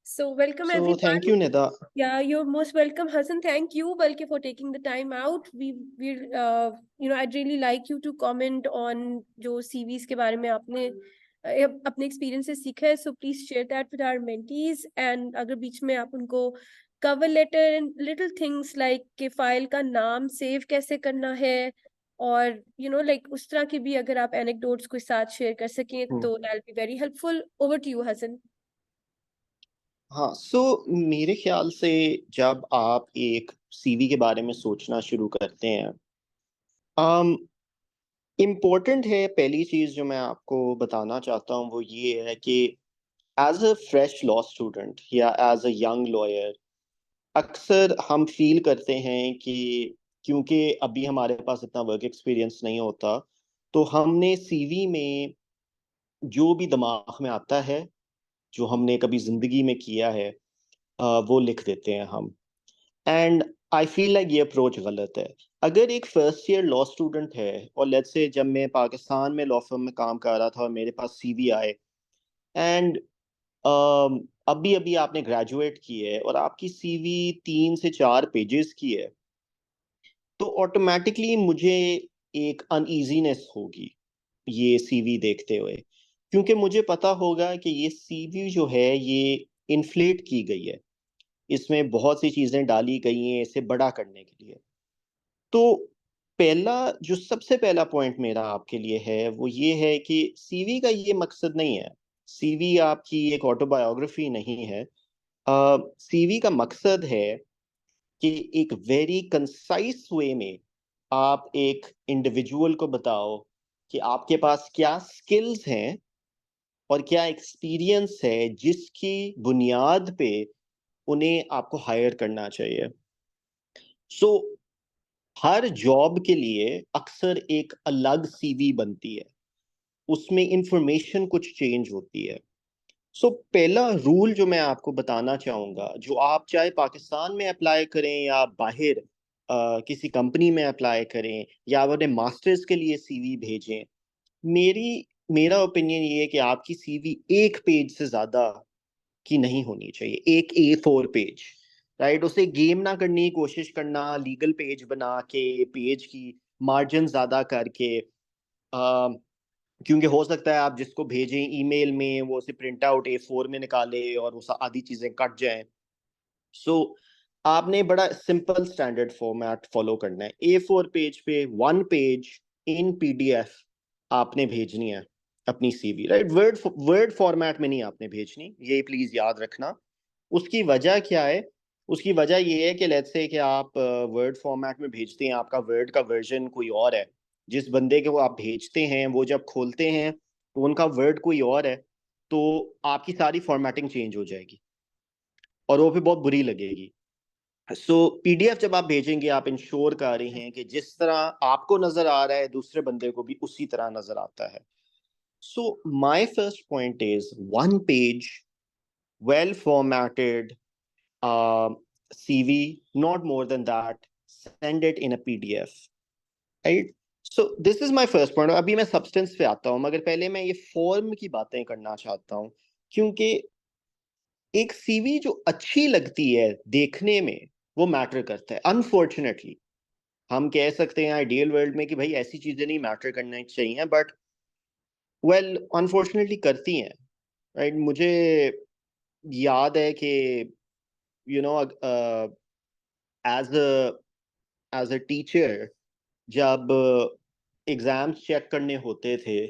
So welcome So everyone. thank you, Nida. Yeah, you're most welcome, Hassan. Thank you, Balki, for taking the time out. I'd really like you to comment on जो CVs के बारे में आपने अपने experience से सीखा है. So please share that with our mentees. And अगर बीच में आप उनको cover letter and little things like कि फाइल का नाम सेव कैसे करना है और उस तरह की भी अगर आप एनेक्डोट्स के साथ शेयर कर सकें तो that'll be very helpful. Over to you, Hassan. हाँ, मेरे ख्याल से जब आप एक सीवी के बारे में सोचना शुरू करते हैं, इम्पोर्टेंट है, पहली चीज़ जो मैं आपको बताना चाहता हूँ वो ये है कि as a fresh law student या एज अ यंग लॉयर, अक्सर हम फील करते हैं कि क्योंकि अभी हमारे पास इतना वर्क एक्सपीरियंस नहीं होता, तो हमने सीवी में जो भी दिमाग में आता है, जो हमने कभी ज़िंदगी में किया है, वो लिख देते हैं हम। एंड आई फील लाइक ये अप्रोच गलत है। अगर एक फर्स्ट ईयर लॉ स्टूडेंट है और लेट्स से जब मैं पाकिस्तान में लॉ फर्म में काम कर रहा था और मेरे पास सीवी आए एंड अभी अभी आपने ग्रेजुएट की है और आपकी सीवी 3 से 4 पेजेस की है, तो ऑटोमेटिकली मुझे एक अनईजीनेस होगी ये सीवी देखते हुए, क्योंकि मुझे पता होगा कि ये सीवी जो है ये इन्फ्लेट की गई है, इसमें बहुत सी चीजें डाली गई हैं इसे बड़ा करने के लिए। तो पहला जो सबसे पहला पॉइंट मेरा आपके लिए है वो ये है कि सीवी का ये मकसद नहीं है, सीवी आपकी एक ऑटोबायोग्राफी नहीं है। सीवी का मकसद है कि एक वेरी कंसाइज वे में आप एक इंडिविजुअल को बताओ कि आपके पास क्या स्किल्स हैं और क्या एक्सपीरियंस है जिसकी बुनियाद पे उन्हें आपको हायर करना चाहिए। सो हर जॉब के लिए अक्सर एक अलग सीवी बनती है, उसमें इंफॉर्मेशन कुछ चेंज होती है। पहला रूल जो मैं आपको बताना चाहूंगा, जो आप चाहे पाकिस्तान में अप्लाई करें या बाहर किसी कंपनी में अप्लाई करें या आप अपने मास्टर्स के लिए सीवी भेजें, मेरी मेरा ओपिनियन ये है कि आपकी सीवी 1 पेज से ज्यादा की नहीं होनी चाहिए, एक A4 पेज। राइट, उसे गेम ना करने की कोशिश करना, लीगल पेज बना के पेज की मार्जिन ज्यादा करके, क्योंकि हो सकता है आप जिसको भेजें ईमेल में वो उसे प्रिंट आउट A4 में निकाले और उस आधी चीजें कट जाएं। आपने बड़ा सिंपल स्टैंडर्ड फॉर्मेट फॉलो करना है। A4 पेज पे 1 पेज इन PDF आपने भेजनी है अपनी CV. Right, word word format में नहीं आपने भेजनी, ये प्लीज याद रखना। उसकी वजह क्या है? उसकी वजह ये है कि लेट्स से कि आप वर्ड फॉर्मेट में भेजते हैं, आपका वर्ड का वर्जन कोई और है, जिस बंदे के वो आप भेजते हैं वो जब खोलते हैं तो उनका वर्ड कोई और है, तो आपकी सारी फॉर्मेटिंग चेंज हो जाएगी और वो फिर बहुत बुरी लगेगी। PDF जब आप भेजेंगे आप इंश्योर कर रहे हैं कि जिस तरह आपको नजर आ रहा है दूसरे बंदे को भी उसी तरह नजर आता है। My first point is 1 page, well formatted CV, not more than that. Send it in a PDF. Right? This is my first point. अभी मैं सब्सटेंस पे आता हूँ, मगर पहले मैं ये फॉर्म की बातें करना चाहता हूँ, क्योंकि एक सीवी जो अच्छी लगती है देखने में वो मैटर करता है। अनफॉर्चुनेटली हम कह सकते हैं आइडियल वर्ल्ड में कि भाई ऐसी चीजें नहीं मैटर करनी चाहिए, बट वेल अनफॉर्चुनेटली करती हैं। राइट, मुझे याद है कि you know as as a teacher जब एग्जाम्स चेक करने होते थे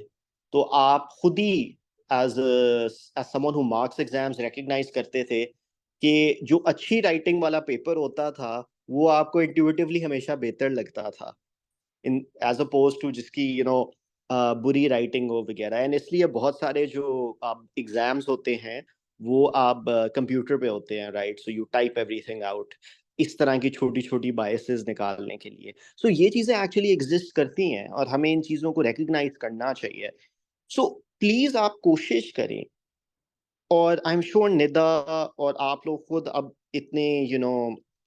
तो आप खुद ही as as someone who marks exams recognise करते थे कि जो अच्छी राइटिंग वाला पेपर होता था वो आपको इंट्यूटिवली हमेशा बेहतर लगता था, इन एज अपोज टू जिसकी बुरी राइटिंग हो वगैरह। एंड इसलिए बहुत सारे जो आप एग्जाम्स होते हैं वो आप कंप्यूटर पे होते हैं। Right, so you type everything out, इस तरह की छोटी छोटी बायसेस निकालने के लिए। ये चीजें एक्चुअली एग्जिस्ट करती हैं और हमें इन चीजों को रिकग्नाइज करना चाहिए। प्लीज आप कोशिश करें, और आई एम श्योर निदा और आप लोग खुद अब इतने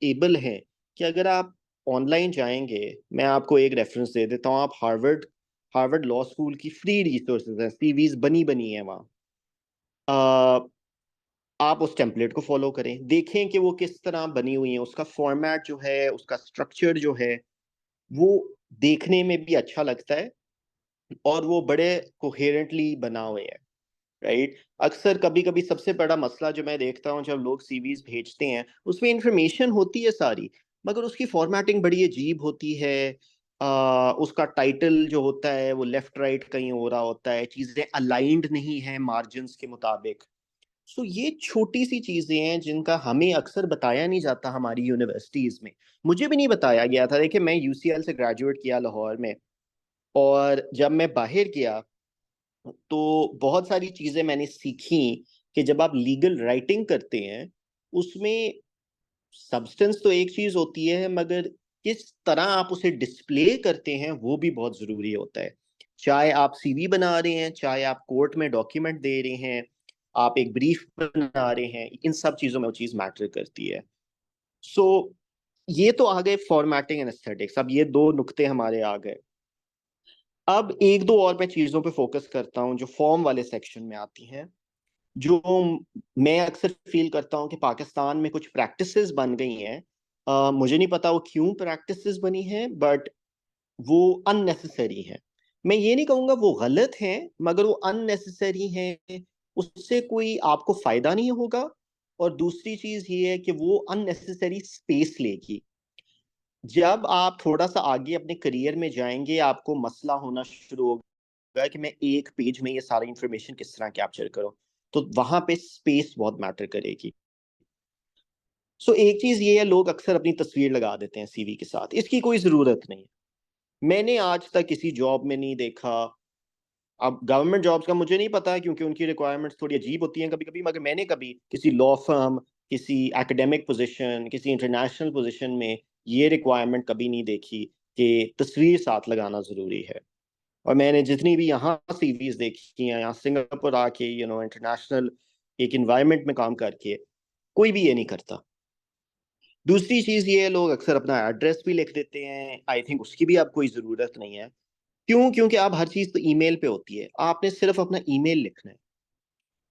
एबल हैं कि अगर आप ऑनलाइन जाएंगे, मैं आपको एक रेफरेंस दे देता हूँ, आप हार्वर्ड हार्वर्ड लॉ स्कूल की फ्री रिसोर्सेज हैं, सीवीज बनी बनी है वहाँ। आप उस टेम्पलेट को फॉलो करें, देखें कि वो किस तरह बनी हुई है, उसका फॉर्मेट जो है, उसका स्ट्रक्चर जो है, वो देखने में भी अच्छा लगता है और वो बड़े कोहेरेंटली बना हुए है, राइट। अक्सर कभी कभी सबसे बड़ा मसला जो मैं देखता हूँ जब लोग सीवीज भेजते हैं, उसमें इंफॉर्मेशन होती है सारी, मगर उसकी फॉर्मेटिंग बड़ी अजीब होती है। उसका टाइटल जो होता है वो लेफ्ट राइट कहीं हो रहा होता है, चीजें अलाइंड नहीं है मार्जिन्स के मुताबिक। सो ये छोटी सी चीजें हैं जिनका हमें अक्सर बताया नहीं जाता हमारी यूनिवर्सिटीज में। मुझे भी नहीं बताया गया था। देखिए, मैं यूसीएल से ग्रेजुएट किया लाहौर में, और जब मैं बाहर गया तो बहुत सारी चीजें मैंने सीखी कि जब आप लीगल राइटिंग करते हैं, उसमें सब्सटेंस तो एक चीज होती है, मगर किस तरह आप उसे डिस्प्ले करते हैं वो भी बहुत जरूरी होता है। चाहे आप सीवी बना रहे हैं, चाहे आप कोर्ट में डॉक्यूमेंट दे रहे हैं, आप एक ब्रीफ बना रहे हैं, इन सब चीजों में वो चीज मैटर करती है। सो ये तो आ गए फॉर्मेटिंग एंड एस्थेटिक्स, अब ये दो नुक्ते हमारे आ गए। अब एक दो और मैं चीजों पे फोकस करता हूँ जो फॉर्म वाले सेक्शन में आती हैं, जो मैं अक्सर फील करता हूँ कि पाकिस्तान में कुछ प्रैक्टिसेस बन गई हैं। मुझे नहीं पता वो क्यों प्रैक्टिसेस बनी हैं, बट वो अननेसेसरी हैं। मैं ये नहीं कहूँगा वो गलत हैं, मगर वो अननेसेसरी हैं। उससे कोई आपको फायदा नहीं होगा, और दूसरी चीज ये है कि वो अननेसेसरी स्पेस लेगी। जब आप थोड़ा सा आगे अपने करियर में जाएंगे, आपको मसला होना शुरू होगा कि मैं एक पेज में ये सारी इंफॉर्मेशन किस तरह कैप्चर करूं, तो वहां पे स्पेस बहुत मैटर करेगी। सो एक चीज ये है, लोग अक्सर अपनी तस्वीर लगा देते हैं सीवी के साथ, इसकी कोई जरूरत नहीं है। मैंने आज तक किसी जॉब में नहीं देखा। अब गवर्नमेंट जॉब्स का मुझे नहीं पता क्योंकि उनकी रिक्वायरमेंट्स थोड़ी अजीब होती हैं कभी कभी, मगर मैंने कभी किसी लॉ फर्म, किसी एकेडमिक पोजीशन, किसी इंटरनेशनल पोजीशन में ये रिक्वायरमेंट कभी नहीं देखी कि तस्वीर साथ लगाना जरूरी है। और मैंने जितनी भी यहाँ सीवीज देखी हैं, यहाँ सिंगापुर आके इंटरनेशनल एक इन्वायरमेंट में काम करके, कोई भी ये नहीं करता। दूसरी चीज ये है, लोग अक्सर अपना एड्रेस भी लिख देते हैं। आई थिंक उसकी भी अब कोई जरूरत नहीं है। क्यों? क्योंकि अब हर चीज तो ईमेल पे होती है, आपने सिर्फ अपना ईमेल लिखना है।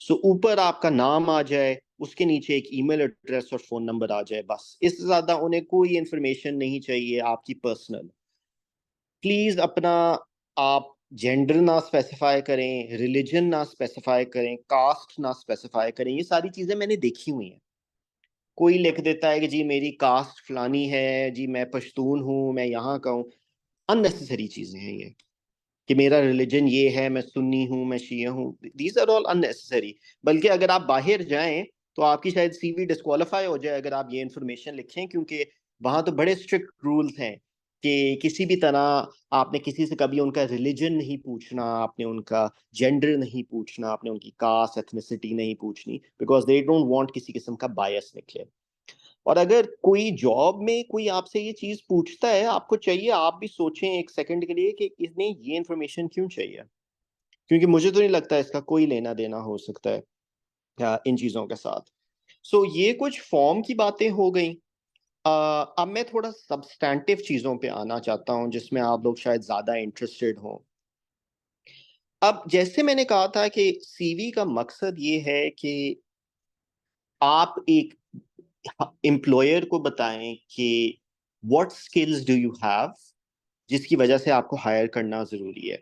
सो ऊपर आपका नाम आ जाए, उसके नीचे एक ईमेल एड्रेस और फोन नंबर आ जाए, बस। इससे ज्यादा उन्हें कोई इंफॉर्मेशन नहीं चाहिए आपकी पर्सनल। प्लीज अपना आप जेंडर ना स्पेसिफाई करें, रिलीजन ना स्पेसिफाई करें, कास्ट ना स्पेसिफाई करें। ये सारी चीजें मैंने देखी हुई हैं। कोई लिख देता है कि जी मेरी कास्ट फलानी है, जी मैं पश्तून हूँ, मैं यहाँ का हूँ। अननेसेसरी चीजें हैं ये, कि मेरा रिलीजन ये है, मैं सुन्नी हूँ, मैं शिया हूँ। These are all unnecessary. बल्कि अगर आप बाहर जाएं तो आपकी शायद सीवी डिस्क्वालीफाई हो जाए अगर आप ये इन्फॉर्मेशन लिखें, क्योंकि वहां तो बड़े स्ट्रिक्ट रूल्स हैं कि किसी भी तरह आपने किसी से कभी उनका रिलीजन नहीं पूछना, आपने उनका जेंडर नहीं पूछना, आपने उनकी कास्ट एथनिसिटी नहीं पूछनी, बिकॉज दे डोंट वांट किसी किस्म का बायस निकले। और अगर कोई जॉब में कोई आपसे ये चीज पूछता है, आपको चाहिए आप भी सोचें एक सेकंड के लिए कि इसने ये इन्फॉर्मेशन क्यों चाहिए, क्योंकि मुझे तो नहीं लगता इसका कोई लेना देना हो सकता है इन चीजों के साथ। सो ये कुछ फॉर्म की बातें हो गई। अब मैं थोड़ा सब्सटैंटिव चीजों पे आना चाहता हूँ जिसमें आप लोग शायद ज्यादा इंटरेस्टेड हों। अब जैसे मैंने कहा था कि सीवी का मकसद ये है कि आप एक एम्प्लॉयर को बताएं कि what skills do you have, जिसकी वजह से आपको हायर करना जरूरी है।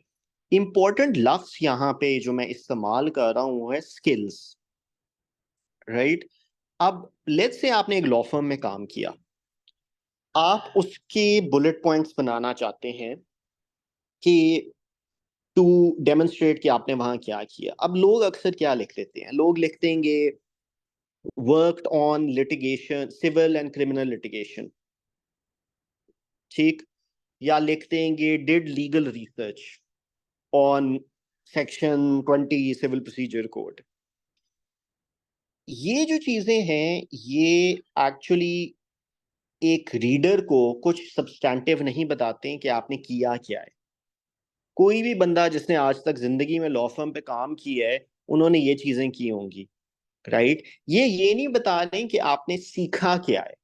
इंपॉर्टेंट लफ्ज यहाँ पे जो मैं इस्तेमाल कर रहा हूँ वो है स्किल्स, राइट। अब लेट्स से आपने एक लॉ फर्म में काम किया, आप उसके बुलेट पॉइंट्स बनाना चाहते हैं कि टू डेमोन्स्ट्रेट कि आपने वहां क्या किया। अब लोग अक्सर क्या लिख देते हैं, लोग लिख देंगे worked on litigation, civil and criminal litigation, ठीक। या लिख देंगे did legal research on section 20 civil procedure code. ये जो चीजें हैं ये एक्चुअली एक रीडर को कुछ सब्सटैंटिव नहीं बताते हैं कि आपने किया क्या है। कोई भी बंदा जिसने आज तक जिंदगी में लॉ फर्म पे काम किया है, उन्होंने ये चीजें की होंगी, राइट। ये नहीं बता रहे हैं कि आपने सीखा क्या है।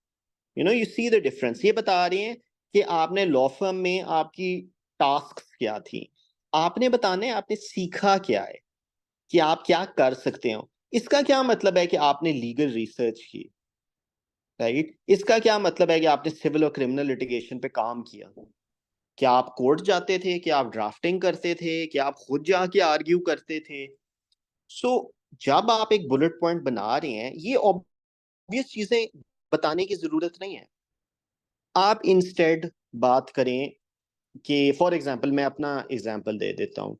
You see the difference. ये बता रहे हैं कि आपने लॉ फर्म में आपकी टास्क क्या थी, आपने बताना है आपने सीखा क्या है, कि आप क्या कर सकते हो। इसका क्या मतलब है कि आपने लीगल रिसर्च की, राइट? इसका क्या मतलब है कि आपने सिविल और क्रिमिनल लिटिगेशन पे काम किया? क्या आप कोर्ट जाते थे? क्या आप ड्राफ्टिंग करते थे? क्या आप खुद जाके आर्ग्यू करते थे? सो जब आप एक बुलेट पॉइंट बना रहे हैं, ये ऑब्वियस चीजें बताने की जरूरत नहीं है। आप इंस्टेड बात करें कि फॉर एग्जांपल, मैं अपना एग्जांपल दे देता हूं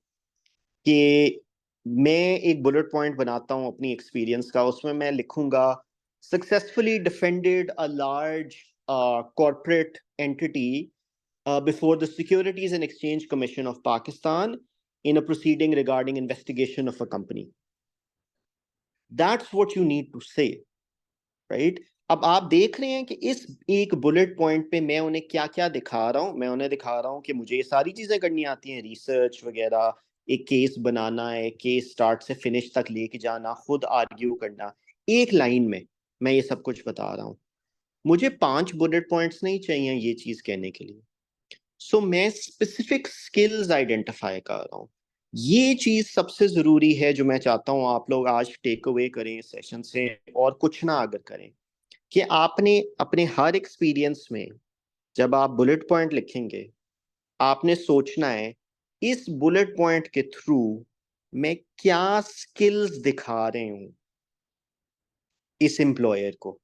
कि मैं एक बुलेट पॉइंट बनाता हूं अपनी एक्सपीरियंस का, उसमें मैं लिखूंगा successfully defended a large corporate entity before the Securities and Exchange Commission of Pakistan in a proceeding regarding investigation of a company. That's what you need to say, right? अब आप देख रहे हैं कि इस एक बुलेट पॉइंट पे मैं उन्हें क्या क्या दिखा रहा हूं। मैं उन्हें दिखा रहा हूं कि मुझे ये सारी चीजें करनी आती हैं, रिसर्च वगैरह, एक केस बनाना है, केस स्टार्ट से फिनिश तक लेके जाना, खुद आर्ग्यू करना, एक लाइन में मैं ये सब कुछ बता रहा हूं। मुझे 5 बुलेट पॉइंट्स नहीं चाहिए ये चीज कहने के लिए। सो मैं स्पेसिफिक स्किल्स आइडेंटिफाई कर रहा हूँ। ये चीज सबसे जरूरी है जो मैं चाहता हूँ आप लोग आज टेक अवे करें सेशन से, और कुछ ना अगर करें, कि आपने अपने हर एक्सपीरियंस में जब आप बुलेट पॉइंट लिखेंगे, आपने सोचना है इस बुलेट पॉइंट के थ्रू मैं क्या स्किल्स दिखा रहे हूं इस एम्प्लॉयर को,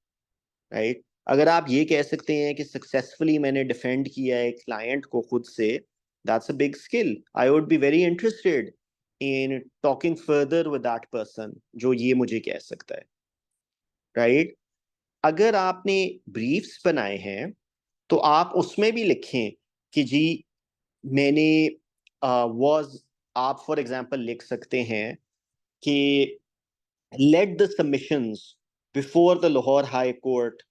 राइट? अगर आप ये कह सकते हैं कि सक्सेसफुली मैंने डिफेंड किया है क्लाइंट को खुद से, that's a big skill. I would be very interested in talking further with that person जो ये मुझे कह सकता है, राइट? अगर आपने ब्रीफ्स बनाए हैं तो आप उसमें भी लिखें कि जी मैंने वाज आप फॉर एग्जांपल लिख सकते हैं कि led the submissions before the Lahore High Court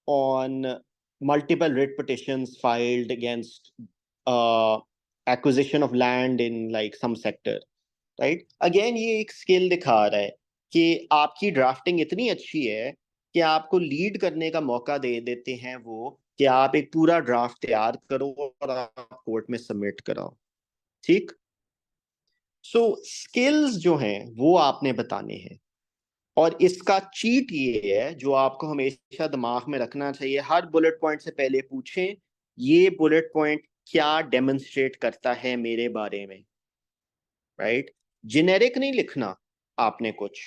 on multiple writ petitions filed against uh, acquisition of land in like some sector, right? Again ये एक स्किल दिखा रहा है कि आपकी ड्राफ्टिंग इतनी अच्छी है कि आपको लीड करने का मौका दे देते हैं वो, कि आप एक पूरा ड्राफ्ट तैयार करो और आप कोर्ट में सबमिट कराओ, ठीक? सो स्किल्स जो हैं वो आपने बताने हैं। और इसका चीट ये है जो आपको हमेशा दिमाग में रखना चाहिए, हर बुलेट पॉइंट से पहले पूछें ये बुलेट पॉइंट क्या डेमोन्स्ट्रेट करता है मेरे बारे में, राइट? जेनेरिक नहीं लिखना आपने। कुछ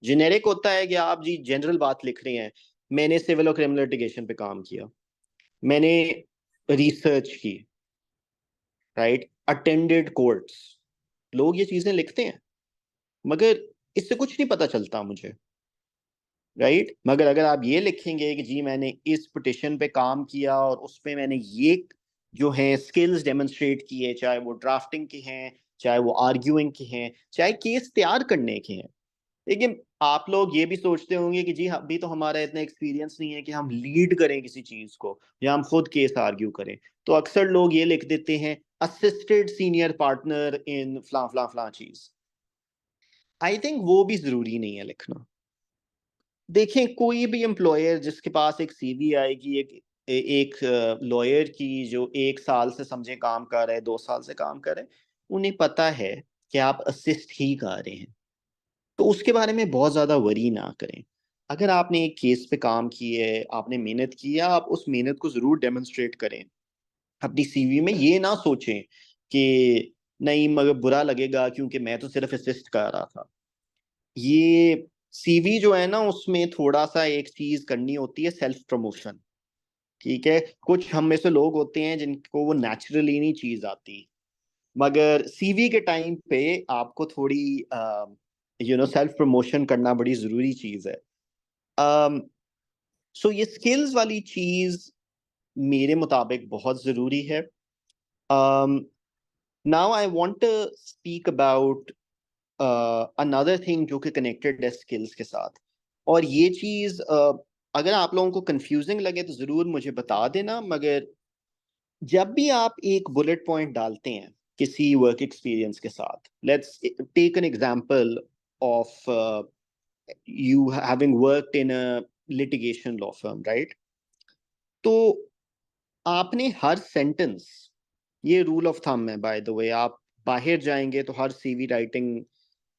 जेनेरिक होता है कि आप जी जनरल बात लिख रहे हैं, मैंने सिविल और क्रिमिनल लिटिगेशन पे काम किया, मैंने रिसर्च की, राइट, अटेंडेड कोर्ट्स। लोग ये चीजें लिखते हैं मगर इससे कुछ नहीं पता चलता मुझे, राइट? मगर अगर आप ये लिखेंगे कि जी मैंने इस पिटिशन पे काम किया और उस पे मैंने ये जो है स्किल्स डेमोन्स्ट्रेट किए, चाहे वो ड्राफ्टिंग के हैं, चाहे वो आर्ग्यूइंग के हैं, चाहे केस तैयार करने के हैं। लेकिन आप लोग ये भी सोचते होंगे कि जी अभी तो हमारा इतना एक्सपीरियंस नहीं है कि हम लीड करें किसी चीज को या हम खुद केस आर्ग्यू करें। तो अक्सर लोग ये लिख देते हैं असिस्टेड सीनियर पार्टनर इन फला फला फला चीज। आई थिंक वो भी जरूरी नहीं है लिखना। देखें कोई भी एम्प्लॉयर जिसके पास एक सीवी आएगी, एक लॉयर की जो 1 साल से समझे काम कर रहे हैं, 2 साल से काम कर रहे हैं, उन्हें पता है कि आप असिस्ट ही कर रहे हैं, तो उसके बारे में बहुत ज्यादा वरी ना करें। अगर आपने एक केस पे काम की है, आपने मेहनत की है, आप उस मेहनत को जरूर डेमोन्स्ट्रेट करें अपनी सीवी में। ये ना सोचें कि नहीं मगर बुरा लगेगा क्योंकि मैं तो सिर्फ असिस्ट कर रहा था। ये सीवी जो है ना उसमें थोड़ा सा एक चीज करनी होती है, सेल्फ प्रमोशन, ठीक है? कुछ हम में से लोग होते हैं जिनको वो नेचुरली नहीं चीज आती, मगर सीवी के टाइम पे आपको थोड़ी सेल्फ प्रमोशन करना बड़ी जरूरी चीज है। सो ये स्किल्स वाली चीज मेरे मुताबिक बहुत जरूरी है। Now I want to speak about another thing जो कि कनेक्टेड है स्किल्स के साथ। और ये चीज अगर आप लोगों को कंफ्यूजिंग लगे तो जरूर मुझे बता देना। मगर जब भी आप एक बुलेट पॉइंट डालते हैं किसी वर्क एक्सपीरियंस के साथ, let's take an example of you having worked in a litigation law firm, right? तो आपने हर सेंटेंस, ये रूल ऑफ थंब है बाय द वे, आप बाहर जाएंगे तो हर सीवी राइटिंग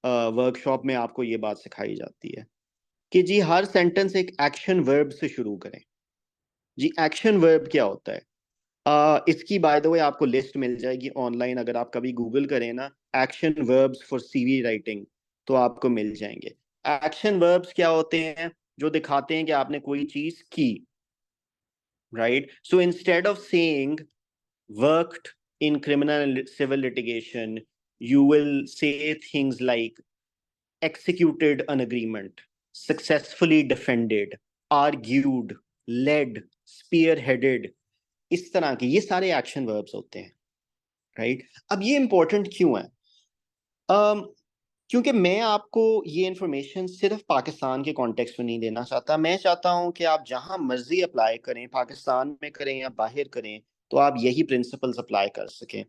वर्कशॉप में आपको ये बात सिखाई जाती है कि जी हर सेंटेंस एक एक्शन वर्ब से शुरू करें। जी एक्शन वर्ब क्या होता है? इसकी बाय द वे आपको लिस्ट मिल जाएगी ऑनलाइन, अगर आप कभी गूगल करें ना action verbs for CV writing तो आपको मिल जाएंगे। एक्शन वर्ब्स क्या होते हैं? जो दिखाते हैं कि आपने कोई चीज की, right? So instead of saying worked in criminal and civil litigation, you will say things like executed an agreement, successfully defended, argued, led, spearheaded। इस तरह के ये सारे एक्शन वर्ब्स होते हैं, राइट? अब ये इंपॉर्टेंट क्यों है? um, क्योंकि मैं आपको ये इंफॉर्मेशन सिर्फ पाकिस्तान के कॉन्टेक्स्ट में नहीं देना चाहता। मैं चाहता हूं कि आप जहां मर्जी अप्लाई करें, पाकिस्तान में करें या बाहर करें, तो आप यही प्रिंसिपल्स अप्लाई कर सकें।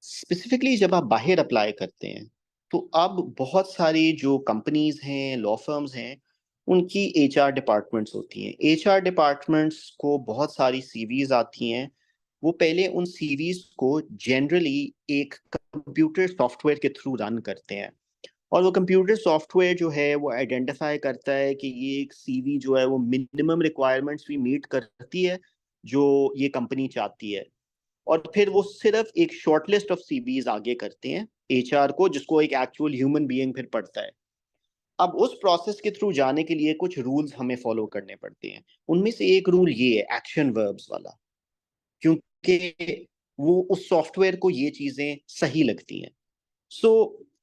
स्पेसिफिकली जब आप बाहर अप्लाई करते हैं तो अब बहुत सारी जो कंपनीज हैं, लॉ फर्म्स हैं, उनकी एचआर डिपार्टमेंट्स होती हैं। एचआर डिपार्टमेंट्स को बहुत सारी सीवीज आती हैं। वो पहले उन सीवीज को जनरली एक कंप्यूटर सॉफ्टवेयर के थ्रू रन करते हैं, और वो कंप्यूटर सॉफ्टवेयर जो है वो आइडेंटिफाई करता है कि ये एक सीवी जो है वो मिनिमम रिक्वायरमेंट्स भी मीट करती है जो ये कंपनी चाहती है। और फिर वो सिर्फ एक शॉर्ट लिस्ट ऑफ सीवीज आगे करते हैं एचआर को, जिसको एक एक्चुअल ह्यूमन बीइंग फिर पढ़ता है। अब उस प्रोसेस के थ्रू जाने के लिए कुछ रूल्स हमें फॉलो करने पड़ते हैं। उनमें से एक रूल ये है एक्शन वर्ब्स वाला, क्योंकि वो उस सॉफ्टवेयर को ये चीजें सही लगती हैं। सो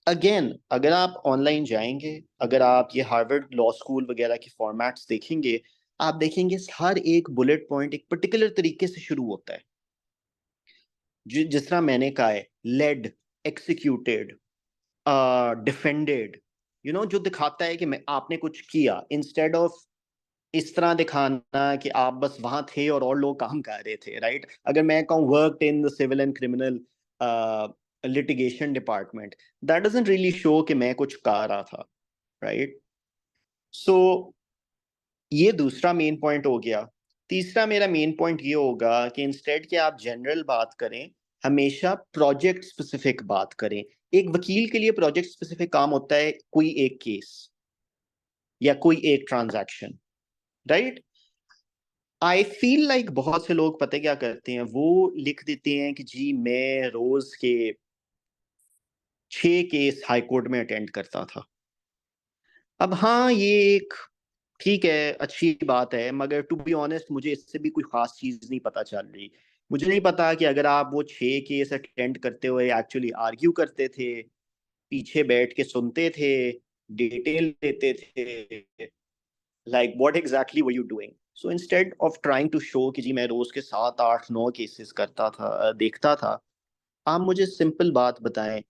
अगेन, अगर आप ऑनलाइन जाएंगे, अगर आप ये हार्वर्ड लॉ स्कूल वगैरह के फॉर्मेट्स देखेंगे, आप देखेंगे हर एक बुलेट पॉइंट एक पर्टिकुलर तरीके से शुरू होता है। जिस तरह मैंने कहा है, लेड, एक्सिक्यूटेड, डिफेंडेड, जो दिखाता है कि मैं आपने कुछ किया, इंस्टेड ऑफ इस तरह दिखाना कि आप बस वहां थे और लोग काम कर रहे थे, राइट? अगर मैं कहूँ worked in the civil and criminal litigation department, that doesn't really show कि मैं कुछ कर रहा था, राइट? सो ये दूसरा मेन पॉइंट हो गया। तीसरा मेरा मेन पॉइंट ये होगा कि इंस्टेड के आप जनरल बात करें, हमेशा प्रोजेक्ट स्पेसिफिक बात करें। एक वकील के लिए प्रोजेक्ट स्पेसिफिक काम होता है कोई एक केस या कोई एक transaction, right? I feel like बहुत से लोग पता है क्या करते हैं, वो लिख देते हैं कि जी मैं रोज के 6 केस हाई कोर्ट में अटेंड करता था। अब हाँ, ये एक ठीक है, अच्छी बात है, मगर टू बी ऑनेस्ट मुझे इससे भी कोई खास चीज नहीं पता चल रही। मुझे नहीं पता कि अगर आप वो 6 केस अटेंड करते हुए एक्चुअली आर्ग्यू करते थे, पीछे बैठ के सुनते थे, डिटेल देते थे, like what exactly were you doing? So instead of trying to show कि जी मैं रोज के 7 8 9 केसेस करता था, देखता था, आप मुझे सिंपल बात बताएं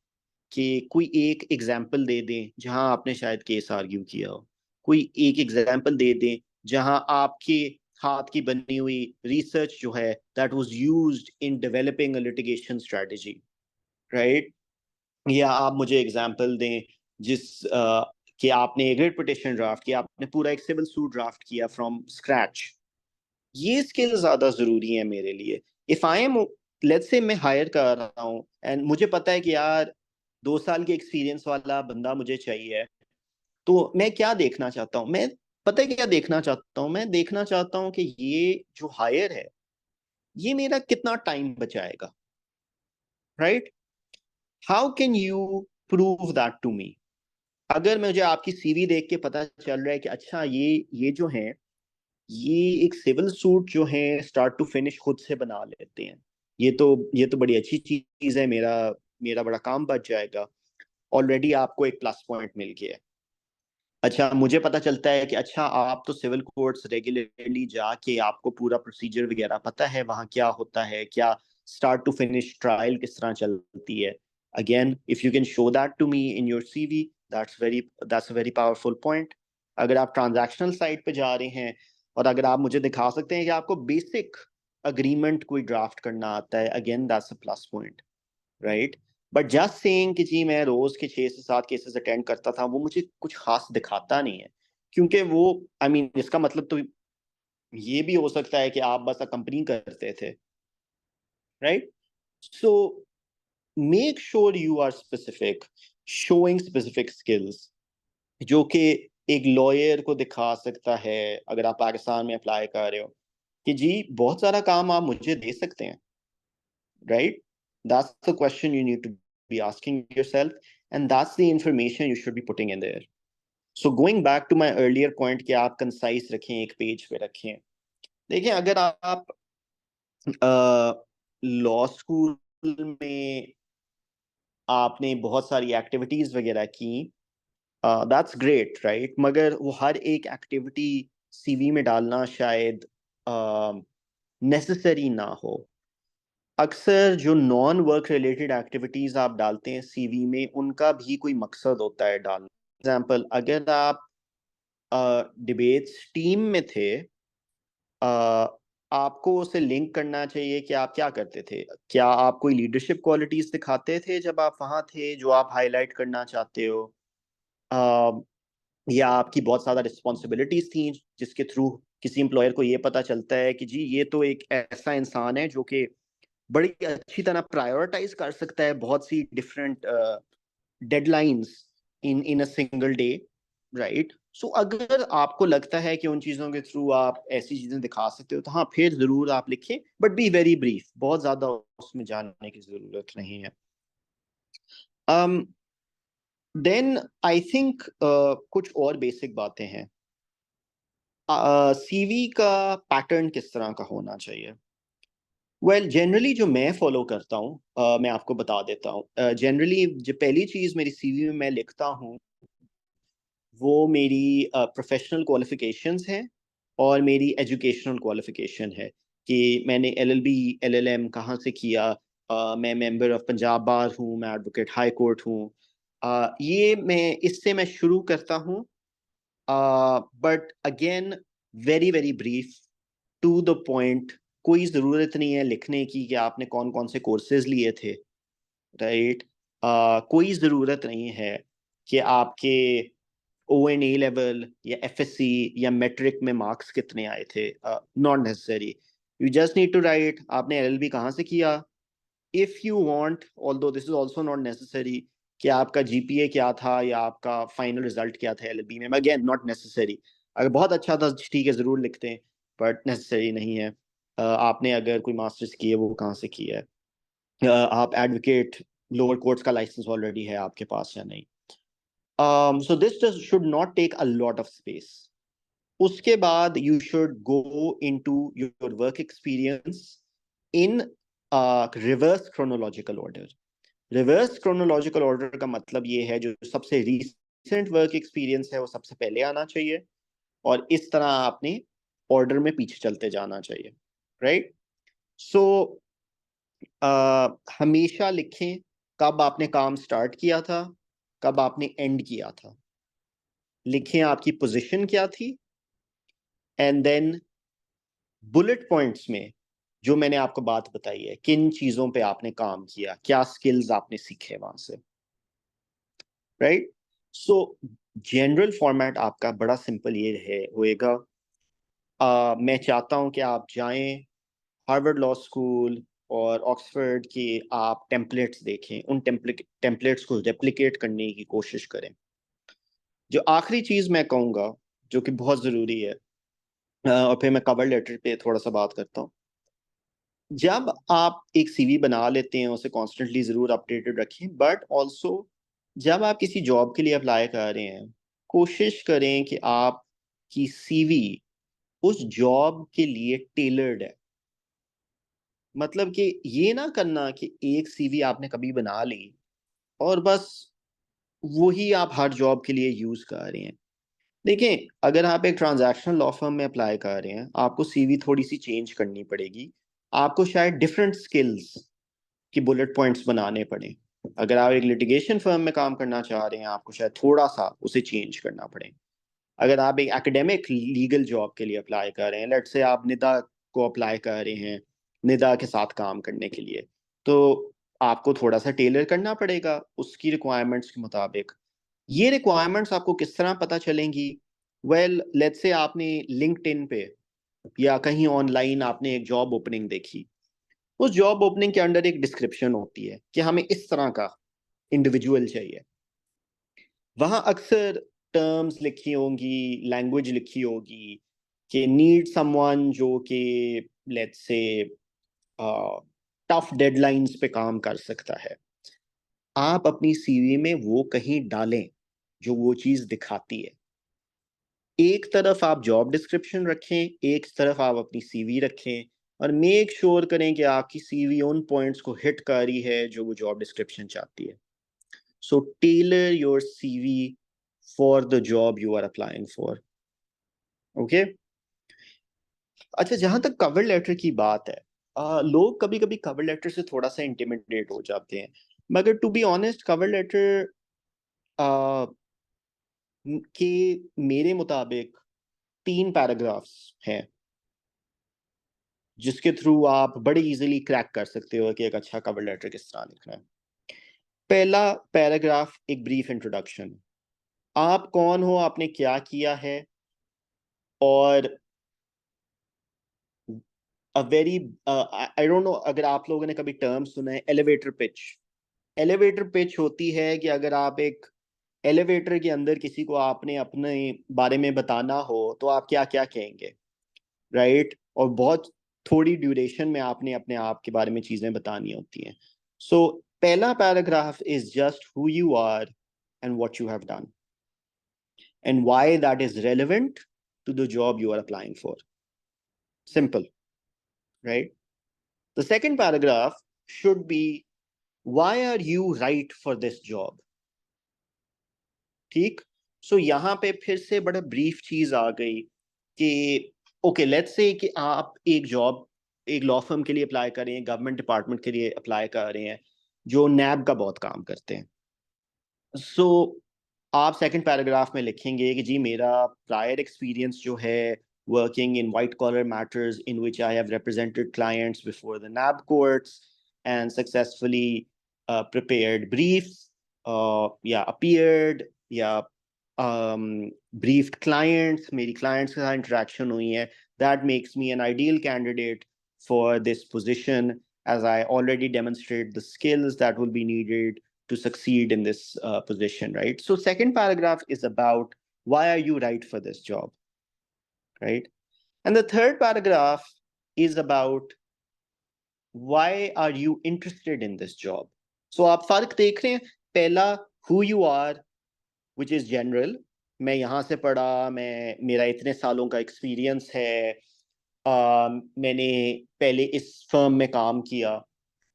कि कोई एक एग्जाम्पल दे दें जहां आपने शायद केस आर्ग्यू किया हो। कोई एक एग्जाम्पल दे दें जहां आपके हाथ की बनी हुई रिसर्च जो है that was used in developing a litigation strategy, right? या आप मुझे एग्जाम्पल दें कि आपने एक रिट पिटिशन ड्राफ्ट किया, आपने पूरा एक सिविल सूट ड्राफ्ट किया फ्रॉम स्क्रैच। ये स्किल ज्यादा जरूरी है मेरे लिए। If I am, let's say मैं हायर कर रहा हूँ एंड मुझे पता है कि यार 2 साल के एक्सपीरियंस वाला बंदा मुझे चाहिए, तो मैं क्या देखना चाहता हूँ? मैं पता है क्या देखना चाहता हूँ? मैं देखना चाहता हूँ कि ये जो हायर है ये मेरा कितना टाइम बचाएगा, right? How can you prove that to me? अगर मुझे आपकी सीवी देख के पता चल रहा है कि अच्छा ये जो है, ये एक सिविल सूट जो है स्टार्ट टू फिनिश खुद से बना लेते हैं, ये तो बड़ी अच्छी चीज है, मेरा मेरा बड़ा काम बच जाएगा। ऑलरेडी आपको एक प्लस पॉइंट मिल गया है। अच्छा, मुझे पता चलता है कि अच्छा आप तो सिविल कोर्ट्स रेगुलरली जाके आपको पूरा प्रोसीजर वगैरह पता है, वहाँ क्या होता है, क्या स्टार्ट टू फिनिश ट्रायल किस तरह चलती है। Again, if you can show that to me in your CV, that's a very powerful point. अगर आप ट्रांजैक्शनल साइड पे जा रहे हैं और अगर आप मुझे दिखा सकते हैं कि आपको बेसिक अग्रीमेंट कोई ड्राफ्ट करना आता है, again that's a plus point, right? But just saying कि जी मैं रोज के 6 से 7 केसेस अटेंड करता था, वो मुझे कुछ खास दिखाता नहीं है। क्योंकि वो, आई मीन, इसका मतलब तो ये भी हो सकता है कि आप बस कंपनी करते थे, right? So make sure you are specific. Showing specific skills जो कि एक लॉयर को दिखा सकता है अगर आप पाकिस्तान में अप्लाई कर रहे हो कि जी बहुत सारा काम आप मुझे दे सकते हैं, right? That's the question you need to be asking yourself and that's the information you should be putting in there. So going back to my earlier point कि आप कंसाइज रखें, एक पेज पे रखें. देखिए अगर आप लॉ स्कूल में आपने बहुत सारी एक्टिविटीज वगैरह की, दैट्स ग्रेट, राइट? मगर वो हर एक एक्टिविटी सीवी में डालना शायद नेसेसरी ना हो. अक्सर जो नॉन वर्क रिलेटेड एक्टिविटीज आप डालते हैं सीवी में, उनका भी कोई मकसद होता है डालना. एग्जाम्पल, अगर आप डिबेट्स टीम में थे, आपको उसे लिंक करना चाहिए कि आप क्या करते थे. क्या आप कोई लीडरशिप क्वालिटीज दिखाते थे जब आप वहां थे जो आप हाईलाइट करना चाहते हो, या आपकी बहुत ज़्यादा रिस्पॉन्सिबिलिटीज थी जिसके थ्रू किसी एम्प्लॉयर को ये पता चलता है कि जी ये तो एक ऐसा इंसान है जो कि बड़ी अच्छी तरह प्रायोरिटाइज कर सकता है बहुत सी different deadlines in in a single day, right? So अगर आपको लगता है कि उन चीज़ों के थ्रू आप ऐसी चीज़ें दिखा सकते हो तो हाँ, फिर ज़रूर आप लिखें, बट बी वेरी ब्रीफ, बहुत ज़्यादा उसमें जानने की ज़रूरत नहीं है. देन आई थिंक कुछ और बेसिक बातें हैं. सीवी का पैटर्न किस तरह का होना चाहिए? वेल जनरली जो मैं फॉलो करता हूँ, मैं आपको बता देता हूँ. जनरली जो पहली चीज़ मेरी सीवी में मैं लिखता हूँ वो मेरी प्रोफेशनल क्वालिफिकेशंस हैं और मेरी एजुकेशनल क्वालिफिकेशन है कि मैंने एलएलबी एलएलएम कहाँ से किया. मैं मेंबर ऑफ पंजाब बार हूँ, मैं एडवोकेट हाई कोर्ट हूँ. ये मैं इससे मैं शुरू करता हूँ, but again very very brief, to the point. कोई ज़रूरत नहीं है लिखने की कि आपने कौन कौन से कोर्सेज लिए थे, राइट? कोई ज़रूरत नहीं है कि आपके ONA लेवल या FSC या मैट्रिक में मार्क्स कितने आए थे. Not necessary. You just need to write आपने LLB कहाँ से किया. If you want, although this is also not necessary, कि आपका GPA क्या था या आपका फाइनल रिजल्ट क्या था LLB में. Again not necessary. अगर बहुत अच्छा था ठीक है, ज़रूर लिखते हैं, बट नेसेसरी नहीं है. आपने अगर कोई मास्टर्स की है वो कहाँ से किया है, आप एडवोकेट लोअर कोर्ट्स का लाइसेंस ऑलरेडी है आपके पास या नहीं. So this just should not take a lot of space. उसके बाद you should go into your work experience in reverse chronological order. Reverse chronological order का मतलब ये है जो सबसे recent work experience है वो सबसे पहले आना चाहिए और इस तरह आपने order में पीछे चलते जाना चाहिए, right? So हमेशा लिखें कब आपने काम स्टार्ट किया था, कब आपने एंड किया था. लिखें आपकी पोजीशन क्या थी, एंड देन बुलेट पॉइंट्स में जो मैंने आपको बात बताई है, किन चीजों पे आपने काम किया, क्या स्किल्स आपने सीखे वहां से, राइट? सो जनरल फॉर्मेट आपका बड़ा सिंपल ये है होएगा. मैं चाहता हूं कि आप जाएं हार्वर्ड लॉ स्कूल और ऑक्सफोर्ड के आप टेम्पलेट्स देखें, उन टेम्पलेट्स को रेप्लिकेट करने की कोशिश करें. जो आखिरी चीज मैं कहूँगा जो कि बहुत ज़रूरी है, और फिर मैं कवर लेटर पे थोड़ा सा बात करता हूँ. जब आप एक सीवी बना लेते हैं उसे कॉन्स्टेंटली ज़रूर अपडेटेड रखें, बट ऑल्सो जब आप किसी जॉब के लिए अप्लाई कर रहे हैं कोशिश करें कि आपकी सीवी उस जॉब के लिए टेलर्ड है. मतलब कि ये ना करना कि एक सीवी आपने कभी बना ली और बस वही आप हर जॉब के लिए यूज़ कर रहे हैं. देखिए अगर आप एक ट्रांजैक्शनल लॉ फर्म में अप्लाई कर रहे हैं आपको सीवी थोड़ी सी चेंज करनी पड़ेगी. आपको शायद डिफरेंट स्किल्स की बुलेट पॉइंट्स बनाने पड़े. अगर आप एक लिटिगेशन फर्म में काम करना चाह रहे हैं आपको शायद थोड़ा सा उसे चेंज करना पड़े. अगर आप एक एकेडमिक लीगल जॉब के लिए अप्लाई कर रहे हैं, लेट्स से आप निदा को अप्लाई कर रहे हैं निदा के साथ काम करने के लिए, तो आपको थोड़ा सा टेलर करना पड़ेगा उसकी रिक्वायरमेंट्स के मुताबिक. ये रिक्वायरमेंट्स आपको किस तरह पता चलेंगी? वेल लेट्स से आपने लिंक्डइन पे या कहीं ऑनलाइन आपने एक जॉब ओपनिंग देखी. उस जॉब ओपनिंग के अंडर एक डिस्क्रिप्शन होती है कि हमें इस तरह का इंडिविजुअल चाहिए. वहां अक्सर टर्म्स लिखी होंगी, लैंग्वेज लिखी होगी कि नीड समवन जो कि लेट्स से टफ डेडलाइंस पे काम कर सकता है। आप अपनी सीवी में वो कहीं डालें जो वो चीज दिखाती है। एक तरफ आप जॉब डिस्क्रिप्शन रखें, एक तरफ आप अपनी सीवी रखें, और मेक श्योर करें कि आपकी सीवी उन पॉइंट्स को हिट कर रही है जो वो जॉब डिस्क्रिप्शन चाहती है। So tailor your CV for the job you are applying for. Okay. अच्छा, जहां तक कवर लेटर की बात है, लोग कभी कभी कवर लेटर से थोड़ा सा इंटिमिडेट हो जाते हैं, मगर to be honest cover letter के मेरे मुताबिक 3 पैराग्राफ्स हैं जिसके थ्रू आप बड़े इजीली क्रैक कर सकते हो कि एक अच्छा कवर लेटर किस तरह लिखना है। पहला पैराग्राफ एक ब्रीफ इंट्रोडक्शन, आप कौन हो, आपने क्या किया है, और a very I don't know अगर आप लोगों ने कभी टर्म सुना है, एलिवेटर पिच। एलिवेटर पिच होती है कि अगर आप एक एलिवेटर के अंदर किसी को आपने अपने बारे में बताना हो तो आप क्या क्या कहेंगे, राइट? और बहुत थोड़ी ड्यूरेशन में आपने अपने आप के बारे में चीजें बतानी होती हैं। सो पहला paragraph is just who you are and what you have done and why that is relevant to the job you are applying for. Simple, right? The second paragraph should be why are you right for this job. ठीक। So यहाँ पे फिर से बड़ा brief चीज आ गई कि okay let's say कि आप एक जॉब एक लॉ फर्म के लिए अप्लाई कर रहे हैं, गवर्नमेंट डिपार्टमेंट के लिए अप्लाई कर रहे हैं जो नैब का बहुत काम करते हैं। सो आप सेकंड पैराग्राफ में लिखेंगे कि जी मेरा प्रायर एक्सपीरियंस जो है working in white collar matters in which I have represented clients before the NAB courts and successfully prepared briefs, या appeared, या briefed clients, मेरी clients के साथ interaction हुई है, that makes me an ideal candidate for this position as I already demonstrate the skills that will be needed to succeed in this position, right? So second paragraph is about why are you right for this job, right? And the third paragraph is about why are you interested in this job. So आप फर्क देख रहे हैं, पहला who you are which is general, मैं यहाँ से पढ़ा, मैं मेरा इतने सालों का एक्सपीरियंस है, मैंने पहले इस फर्म में काम किया।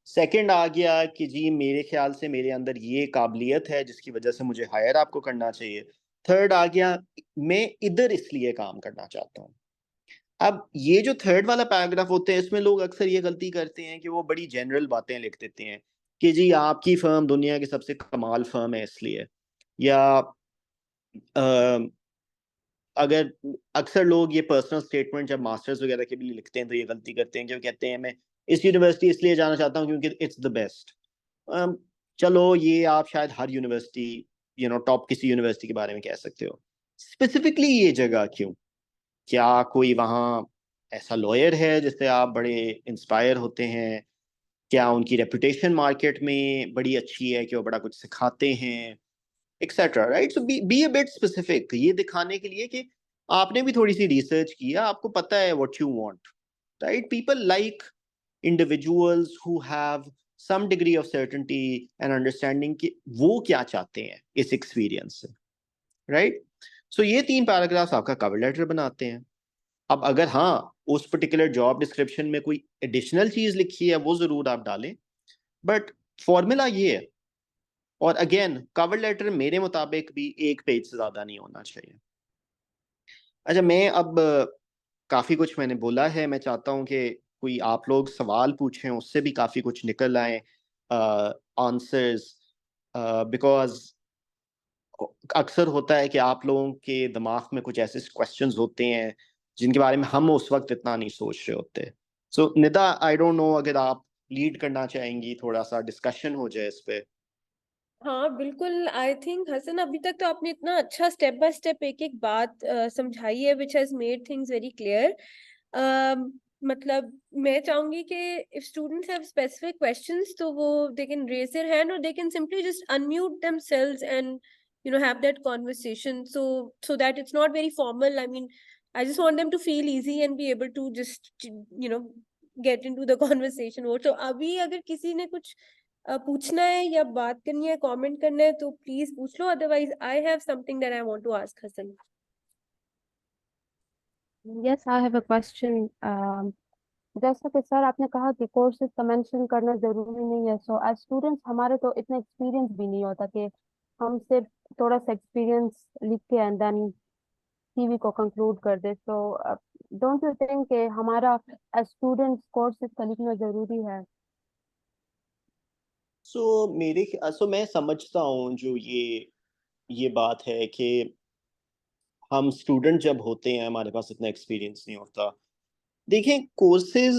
सेकंड आ गया कि जी मेरे ख्याल से मेरे अंदर ये काबिलियत है जिसकी वजह से मुझे हायर आपको करना चाहिए। थर्ड आ गया मैं इधर इसलिए काम करना चाहता हूँ। अब ये जो थर्ड वाला पैराग्राफ होते हैं इसमें लोग अक्सर ये गलती करते हैं कि वो बड़ी जनरल बातें लिख देते हैं कि जी आपकी फर्म दुनिया की सबसे कमाल फर्म है इसलिए, या अगर अक्सर लोग ये पर्सनल स्टेटमेंट जब मास्टर्स वगैरह के लिए लिखते हैं तो ये गलती करते हैं कि वो कहते हैं मैं इस यूनिवर्सिटी इसलिए जाना चाहता हूँ क्योंकि इट्स द बेस्ट। चलो ये आप शायद हर यूनिवर्सिटी टॉप किसी यूनिवर्सिटी के बारे में कह सकते हो, स्पेसिफिकली ये जगह क्यों? क्या कोई वहाँ ऐसा लॉयर है जिससे आप बड़े इंस्पायर होते हैं? क्या उनकी रेपुटेशन मार्केट में बड़ी अच्छी है कि वो बड़ा कुछ सिखाते हैं, etcetera, right? So be a bit specific, ये दिखाने के लिए कि आपने भी थोड़ी सी रिसर्च की है, आपको पता है what you want, right? People like individuals who have some degree of certainty and understanding कि वो क्या चाहते हैं इस एक्सपीरियंस से, राइट? सो ये 3 पैराग्राफ्स आपका कवर लेटर बनाते हैं। अब अगर हाँ उस पर्टिकुलर जॉब डिस्क्रिप्शन में कोई एडिशनल चीज लिखी है वो जरूर आप डालें, बट फॉर्मूला ये है। और अगेन कवर लेटर मेरे मुताबिक भी 1 पेज से ज्यादा नहीं होना चाहिए। अच्छा, मैं अब काफी कुछ मैंने बोला है, मैं चाहता हूँ कि कोई आप लोग सवाल पूछें, उससे भी काफी कुछ निकल आए आंसर्स, बिकॉज अक्सर होता है कि आप लोगों के दिमाग में कुछ ऐसे क्वेश्चंस होते हैं जिनके बारे में हम उस वक्त इतना नहीं सोच रहे होते। सो निदा, आई डोंट नो अगर आप लीड करना चाहेंगी, थोड़ा सा डिस्कशन हो जाए इस पे। हाँ बिल्कुल, आई थिंक हसन अभी तक तो आपने इतना अच्छा स्टेप बाय स्टेप एक एक बात समझाई है which has made things very clear. मतलब मैं चाहूंगी कि if students have specific questions तो वो they can raise their hand और they can simply just unmute themselves and have that conversation, so that it's not very formal. I mean, I just want them to feel easy and be able to just get into the conversation. वो तो अभी अगर किसी ने कुछ पूछना है या बात करनी है, कमेंट करना है, तो प्लीज पूछ लो, otherwise I have something that I want to ask Hasan. Yes, I have a question. जैसा कि सर आपने कहा कि कोर्सेज का मेंशन करना जरूरी नहीं है, सो एज स्टूडेंट्स हमारे तो इतना एक्सपीरियंस भी नहीं होता कि हम सिर्फ थोड़ा सा एक्सपीरियंस लिख के एंड देन सीवी को कंक्लूड कर दे. सो डोंट यू थिंक कि हमारा एज स्टूडेंट्स कोर्सेज का लिखना जरूरी है? सो मैं समझता हूँ जो ये बात है कि हम स्टूडेंट जब होते हैं हमारे पास इतना एक्सपीरियंस नहीं होता. देखें, courses,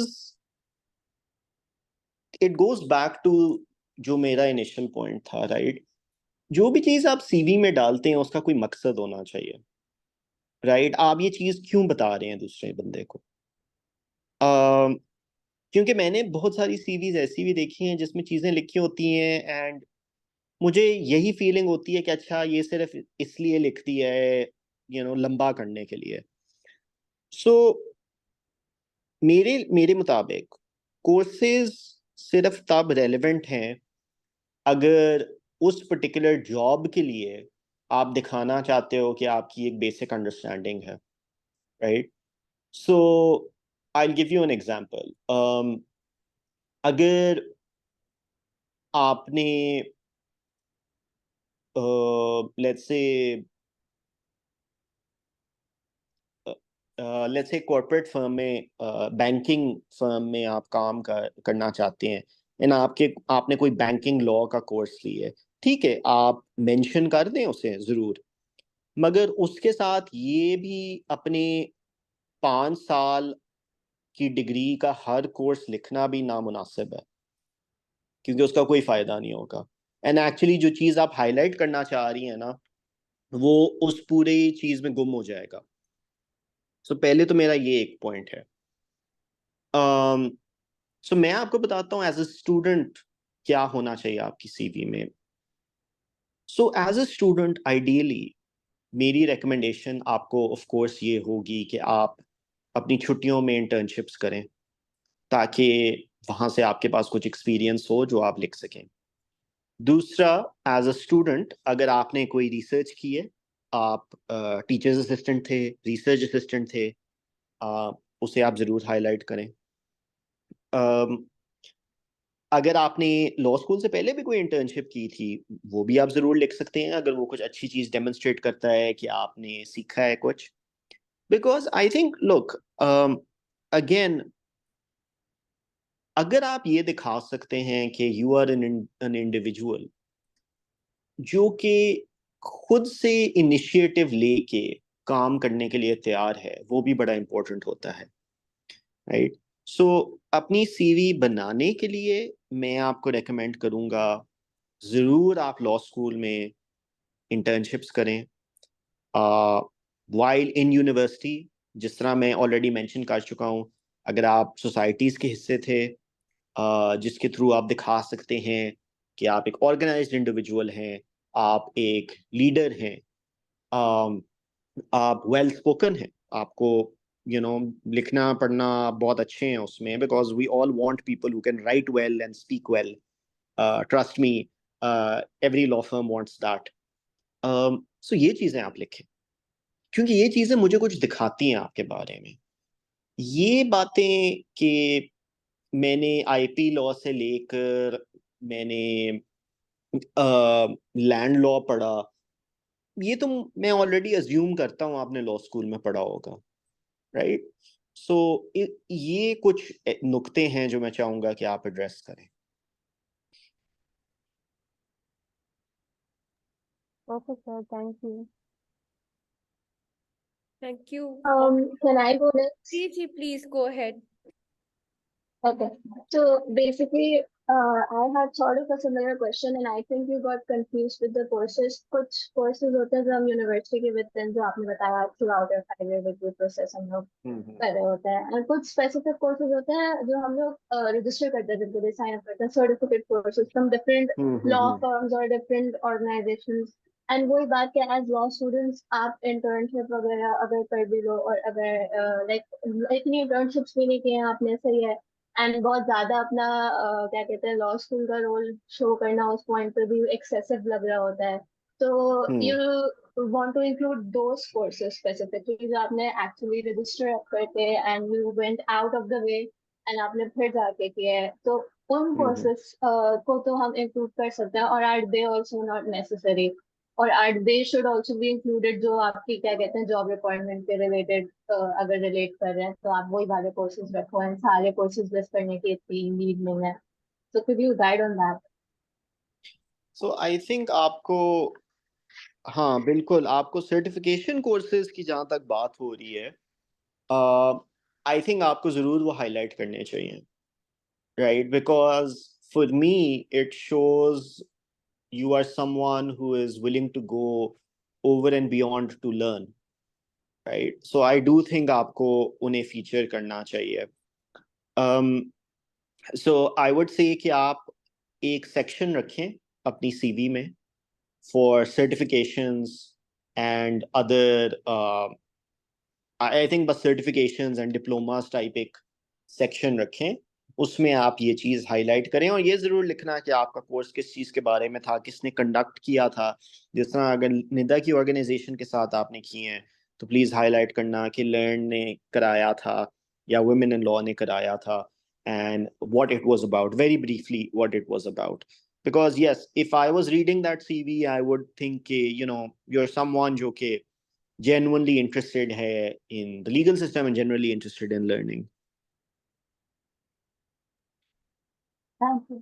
it goes back to जो मेरा इनिशियल पॉइंट था, राइट? जो भी चीज आप सीवी में डालते हैं उसका कोई मकसद होना चाहिए, राइट? आप ये चीज क्यों बता रहे हैं दूसरे बंदे को? क्योंकि मैंने बहुत सारी सीवीज ऐसी भी देखी हैं जिसमें चीजें लिखी होती हैं एंड मुझे यही फीलिंग होती है कि अच्छा ये सिर्फ इसलिए लिख दिया है लंबा करने के लिए. सो मेरे मेरे मुताबिक कोर्सेज सिर्फ तब रेलेवेंट हैं अगर उस पर्टिकुलर जॉब के लिए आप दिखाना चाहते हो कि आपकी एक बेसिक अंडरस्टैंडिंग है, right? So I will give you an example. अगर आपने लेट्स से कॉर्पोरेट फर्म में, बैंकिंग फर्म में आप काम करना चाहते हैं एंड आपने कोई बैंकिंग लॉ का कोर्स लिया है, ठीक है, आप मेंशन कर दें उसे ज़रूर, मगर उसके साथ ये भी अपने 5 साल की डिग्री का हर कोर्स लिखना भी नामुनासिब है, क्योंकि उसका कोई फ़ायदा नहीं होगा. एंड एक्चुअली जो चीज़ आप हाईलाइट करना चाह रही हैं ना, वो उस पूरे चीज़ में गुम हो जाएगा. सो पहले तो मेरा ये एक पॉइंट है. सो मैं आपको बताता हूँ एज अ स्टूडेंट क्या होना चाहिए आपकी सीवी में. So as a student ideally मेरी रिकमेंडेशन आपको ऑफ कोर्स ये होगी कि आप अपनी छुट्टियों में इंटर्नशिप्स करें ताकि वहाँ से आपके पास कुछ एक्सपीरियंस हो जो आप लिख सकें. दूसरा, एज अ स्टूडेंट अगर आपने कोई रिसर्च की है, आप टीचर्स असिस्टेंट थे, रिसर्च असिस्टेंट थे, उसे आप ज़रूर हाईलाइट करें. अगर आपने लॉ स्कूल से पहले भी कोई इंटर्नशिप की थी, वो भी आप ज़रूर लिख सकते हैं अगर वो कुछ अच्छी चीज़ डेमोन्स्ट्रेट करता है कि आपने सीखा है कुछ. Because I think, look, again, अगर आप ये दिखा सकते हैं कि यू आर एन इंडिविजुअल जो कि खुद से इनिशिएटिव लेके काम करने के लिए तैयार है, वो भी बड़ा इंपॉर्टेंट होता है, राइट? सो अपनी सीवी बनाने के लिए मैं आपको रेकमेंड करूंगा ज़रूर आप लॉ स्कूल में इंटर्नशिप्स करें वाइल इन यूनिवर्सिटी. जिस तरह मैं ऑलरेडी मेंशन कर चुका हूँ, अगर आप सोसाइटीज़ के हिस्से थे जिसके थ्रू आप दिखा सकते हैं कि आप एक ऑर्गेनाइज्ड इंडिविजुअल हैं, आप एक लीडर हैं, आप वेल स्पोकन हैं, आपको लिखना पढ़ना बहुत अच्छे हैं उसमें, because we all want people who can write well and speak well. Trust me, every law firm wants that. So ये चीज़ें आप लिखें, क्योंकि ये चीज़ें मुझे कुछ दिखाती हैं आपके बारे में. ये बातें कि मैंने आईपी लॉ से लेकर मैंने लैंड लॉ पढ़ा, ये तो मैं ऑलरेडी अज्यूम करता हूँ आपने लॉ स्कूल में पढ़ा होगा, राइट? सो ये कुछ नुक्ते हैं जो मैं चाहूंगा कि आप एड्रेस करें. Okay sir, thank you. Thank you. Can I go next? जी, please go ahead. Okay. So basically, I had sort of a similar question, and I think you got confused with the courses. कुछ courses होते हैं जो हम university के within जो आपने बताया throughout our 5-year degree process हम लोग कर रहे होते हैं, और कुछ specific courses होते हैं जो हम लोग register करते हैं, जिनको they sign up करते हैं, certificate courses from different law firms or different organizations. And वही बात कि एज लॉ स्टूडेंट्स आप इंटर्नशिप वगैरह अगर कर भी लो, और अगर लाइक इतनी इंटर्नशिप्स भी नहीं किए हैं आपने, सही है, एंड बहुत ज्यादा अपना क्या कहते हैं लॉ स्कूल का रोल शो करना उस पॉइंट पे भी एक्सेसिव लग रहा होता है, तो hmm you want to include those courses specifically जो आपने एक्चुअली रजिस्टर करके and you went out of the way and आपने फिर जाके किया है, तो उन हम्म कोर्सेज को तो हम इंक्लूड कर सकते हैं, और are they also not necessary, और are they should also be included जो आपकी क्या कहते हैं जॉब रिक्वायरमेंट के रिलेटेड, अगर रिलेट कर रहे हैं तो आप वही वाले कोर्सेज रखो, एंड सारे कोर्सेज लिस्ट करने की इतनी नीड नहीं है, so could you guide on that? So I think आपको, हाँ बिल्कुल, आपको सर्टिफिकेशन कोर्सेज की जहाँ तक बात हो रही है, आई थिंक आपको ज़रूर वो हाईलाइट करने चाहिए, right? Because for me it shows you are someone who is willing to go over and beyond to learn, right? So I do think आपको उन्हें feature करना चाहिए. um, so I would say कि आप एक section रखें अपनी CV में for certifications and other I think बस certifications and diplomas type एक section रखें, उसमें आप ये चीज़ हाईलाइट करें, और ये ज़रूर लिखना कि आपका कोर्स किस चीज़ के बारे में था, किसने कंडक्ट किया था। जिस तरह अगर निदा की ऑर्गेनाइजेशन के साथ आपने किए हैं तो प्लीज़ हाईलाइट करना कि लर्न ने कराया था या वुमेन इन लॉ ने कराया था, and what it was about, very briefly what it was about. Because yes, if I was reading that CV I would think कि you're someone जो कि genuinely interested है in the legal system and generally interested in learning. Thank you.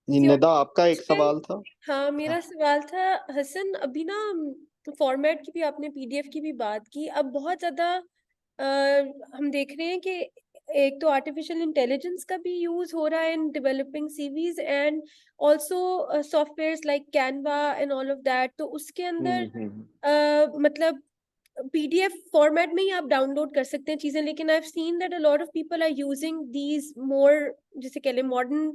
Nida आपका एक उसमें सवाल था। हाँ मेरा सवाल था हसन, अभी ना फॉर्मेट की भी आपने पीडीएफ की भी बात की, अब बहुत ज्यादा हम देख रहे हैं कि एक तो आर्टिफिशियल इंटेलिजेंस का भी यूज हो रहा है in developing CVs, and also softwares like Canva and all of that, तो उसके अंदर मतलब पीडीएफ फॉर्मेट में ही आप डाउनलोड कर सकते हैं चीजें, लेकिन I have seen that a lot of people are using these more, जिसे कह लें modern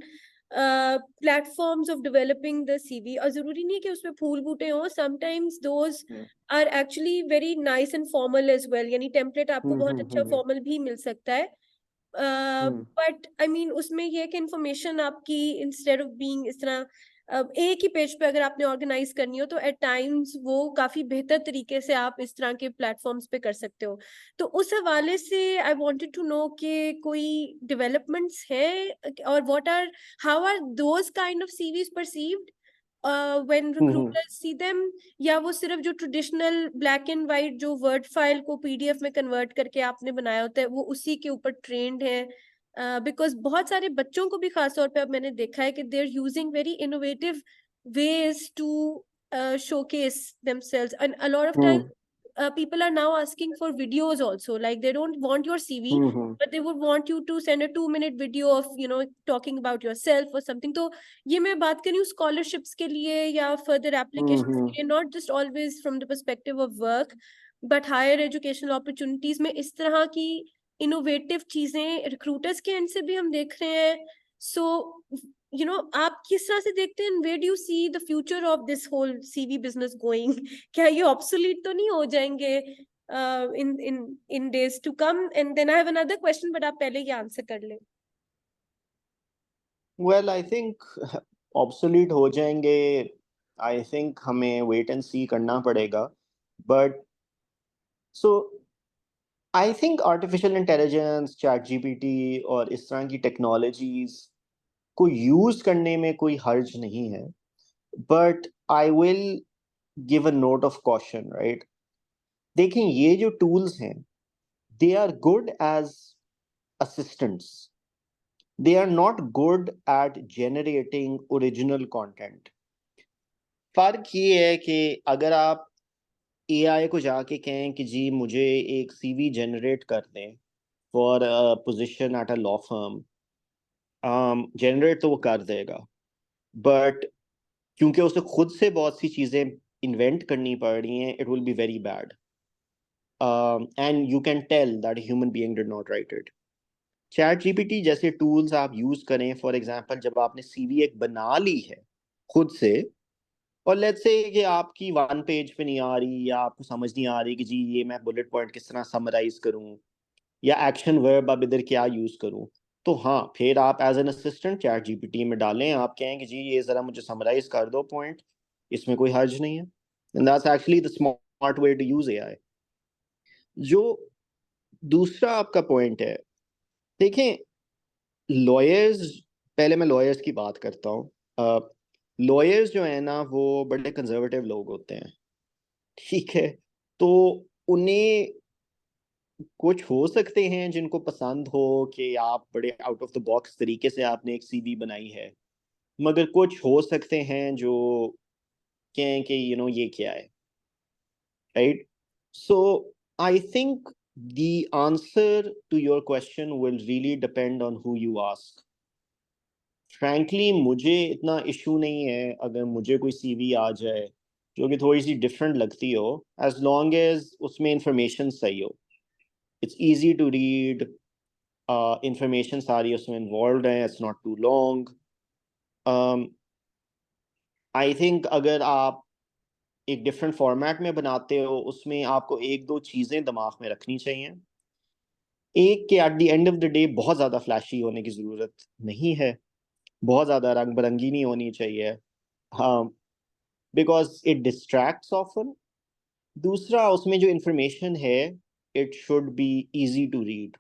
platforms of developing the CV, और जरूरी नहीं है कि उसमें फूल बूटे हो, sometimes those are actually very nice and formal as well, यानी टेम्पलेट आपको बहुत अच्छा फॉर्मल भी मिल सकता है, बट आई मीन उसमें ये है कि इंफॉर्मेशन आपकी इंस्टेड ऑफ बीइंग इस तरह एक ही पेज पे अगर आपने ऑर्गेनाइज करनी हो तो एट टाइम्स वो काफी बेहतर तरीके से आप इस तरह के प्लेटफॉर्म्स पे कर सकते हो। तो उस हवाले से आई वांटेड टू नो कि कोई डेवलपमेंट्स हैं, और what are, how are those kind of CVs perceived when recruiters see them, या वो सिर्फ जो ट्रेडिशनल ब्लैक एंड वाइट जो वर्ड फाइल को पीडीएफ में कन्वर्ट करके आपने बनाया होता है वो उसी के ऊपर ट्रेंड है? बिकॉज बहुत सारे बच्चों को भी खास तौर पे अब मैंने देखा है कि they are using very innovative ways to showcase themselves, and a lot of time people are now asking for videos also, like they don't want your CV but they would want you to send a 2-minute video of talking about yourself or something. तो ये मैं बात कर रही हूँ scholarships के लिए या further applications के लिए, not just always from the perspective of work but higher educational opportunities में इस तरह की इनोवेटिव चीजें रिक्रूटर्स के एंड से भी हम देख रहे हैं। सो आप किस तरह से देखते हैं, where do you see the future of this whole CV business going? क्या ये ऑब्सोलीट तो नहीं हो जाएंगे in days to come? And then I have another question, but आप पहले ये आंसर कर ले। वेल आई थिंक ऑब्सोलीट हो जाएंगे, आई थिंक हमें वेट एंड सी करना पड़ेगा, but so I think artificial intelligence, chat GPT और इस तरह की टेक्नोलॉजीज को यूज करने में कोई हर्ज नहीं है, but I will give a note of caution, right? देखें, ये जो टूल्स हैं they are good as assistants, they are not good at generating original content. फर्क ये है कि अगर आप एआई को जाके कहें कि जी मुझे एक सीवी जनरेट कर दें for position at a law firm, generate तो वो कर देगा, बट क्योंकि उसे खुद से बहुत सी चीजें इन्वेंट करनी पड़ रही हैं, it will be very bad. and you can tell that a human being did not write it. Chat GPT जैसे टूल्स आप यूज करें, फॉर एग्जांपल जब आपने सीवी एक बना ली है खुद से, और लेट्स से कि आपकी 1 पेज पे नहीं आ रही या आपको समझ नहीं आ रही कि जी ये मैं बुलेट पॉइंट किस तरह समराइज करूं या एक्शन वर्ब अब इधर क्या यूज करूं, तो हाँ फिर आप as an assistant ChatGPT में डालें, आप कहें कि जी ये जरा मुझे समराइज कर दो पॉइंट, इसमें कोई हर्ज नहीं है। And that's actually the smart way to use AI. जो दूसरा आपका पॉइंट है, देखें लॉयर्स, पहले मैं लॉयर्स की बात करता हूँ। लॉयर्स जो है ना वो बड़े कंजर्वेटिव लोग होते हैं, ठीक है, तो उन्हें कुछ हो सकते हैं जिनको पसंद हो कि आप बड़े आउट ऑफ द बॉक्स तरीके से आपने एक सीवी बनाई है, मगर कुछ हो सकते हैं जो कहें कि ये क्या है, right? So I think the answer to your question will really depend on who you ask. Frankly, मुझे इतना इशू नहीं है अगर मुझे कोई सीवी आ जाए जो कि थोड़ी सी डिफरेंट लगती हो, as long as उसमें इंफॉर्मेशन सही हो, it's easy to read, information सारी उसमें इन्वॉल्व है, it's not too long. I think अगर आप एक डिफरेंट फॉर्मेट में बनाते हो, उसमें आपको एक दो चीज़ें दिमाग में रखनी चाहिए। एक कि at the end of the day बहुत ज़्यादा फ्लैशी होने की ज़रूरत नहीं है, बहुत ज़्यादा रंग बिरंगी नहीं होनी चाहिए, हाँ, बिकॉज इट डिस्ट्रैक्ट्स ऑफन। दूसरा, उसमें जो इंफॉर्मेशन है it should be easy to read.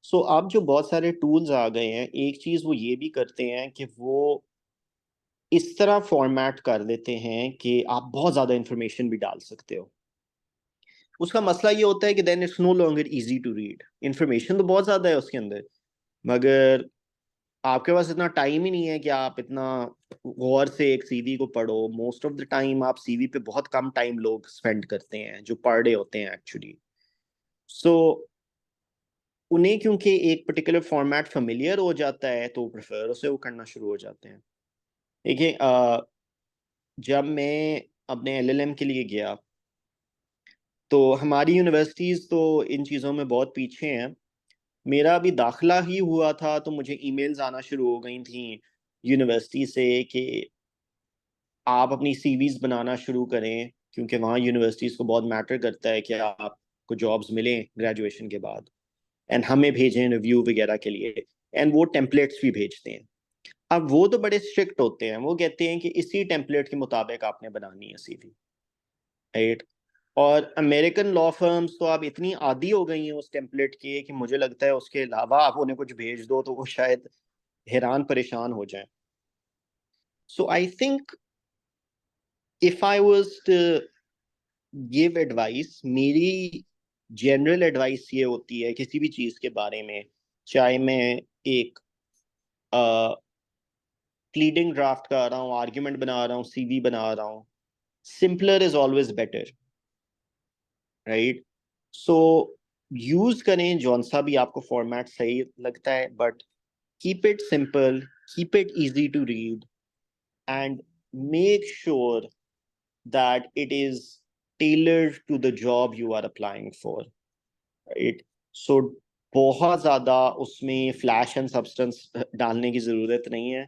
So अब जो बहुत सारे टूल्स आ गए हैं, एक चीज़ वो ये भी करते हैं कि वो इस तरह फॉर्मेट कर देते हैं कि आप बहुत ज़्यादा इंफॉर्मेशन भी डाल सकते हो। उसका मसला ये होता है कि then it's no longer easy to read. Information तो बहुत ज़्यादा है उसके अंदर, मगर आपके पास इतना टाइम ही नहीं है कि आप इतना गौर से एक सीवी को पढ़ो। मोस्ट ऑफ द टाइम आप सीवी पे बहुत कम टाइम लोग स्पेंड करते हैं जो पढ़ रहे होते हैं एक्चुअली। सो उन्हें क्योंकि एक पर्टिकुलर फॉर्मेट फेमिलियर हो जाता है तो प्रेफर उसे वो करना शुरू हो जाते हैं। देखिए, जब मैं अपने एलएलएम के लिए गया तो हमारी यूनिवर्सिटीज़ तो इन चीज़ों में बहुत पीछे हैं। मेरा अभी दाखिला ही हुआ था तो मुझे ईमेल्स आना शुरू हो गई थी यूनिवर्सिटी से कि आप अपनी सीवीज बनाना शुरू करें, क्योंकि वहाँ यूनिवर्सिटीज़ को बहुत मैटर करता है कि आपको जॉब्स मिलें ग्रेजुएशन के बाद, एंड हमें भेजें रिव्यू वगैरह के लिए, एंड वो टेम्पलेट्स भी भेजते हैं। अब वो तो बड़े स्ट्रिक्ट होते हैं, वो कहते हैं कि इसी टेम्पलेट के मुताबिक आपने बनानी है सीवी, राइट? और अमेरिकन लॉ फर्म्स तो आप इतनी आदी हो गई हैं उस टेम्पलेट की कि मुझे लगता है उसके अलावा आप उन्हें कुछ भेज दो तो वो शायद हैरान परेशान हो जाएं। So I think if I was to give advice, मेरी जनरल एडवाइस ये होती है किसी भी चीज के बारे में, चाहे मैं एक प्लीडिंग ड्राफ्ट कर रहा हूँ, आर्ग्यूमेंट बना रहा हूँ, सीवी बना रहा हूँ, simpler is always better, right? So use करें जौन सा भी आपको फॉर्मेट सही लगता है, but keep it simple, keep it easy to read, and make sure that it is tailored to the job you are applying for, right? So बहुत ज़्यादा उसमें फ्लैश एंड सब्सटेंस डालने की ज़रूरत नहीं है।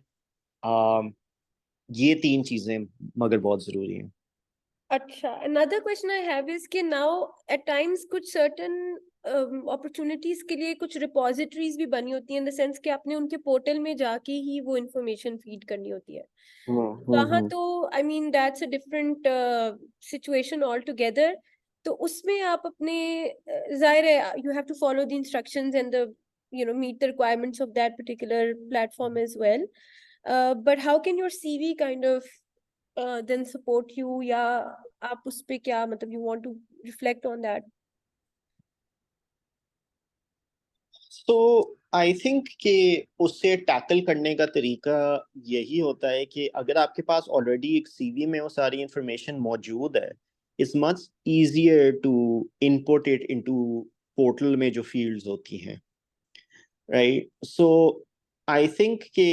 ये 3 चीज़ें मगर बहुत ज़रूरी हैं। अच्छा, another question I have is कि now at times कुछ certain opportunities के लिए कुछ repositories भी बनी होती हैं, in the sense कि आपने उनके पोर्टल में जाके ही वो information feed करनी होती है। वहाँ तो I mean that's a different situation altogether। तो उसमें आप अपने जाहिर है you have to follow the instructions and the meet the requirements of that particular platform as well। But how can your CV kind of then support you, या आप उस पे क्या मतलब you want to reflect on that? तो आई think कि उससे tackle करने का तरीका यही होता है कि अगर आपके पास ऑलरेडी एक सीवी में वो सारी इंफॉर्मेशन मौजूद है, it's much easier to input it into portal में जो फील्ड्स होती हैं, राइट? सो आई थिंक कि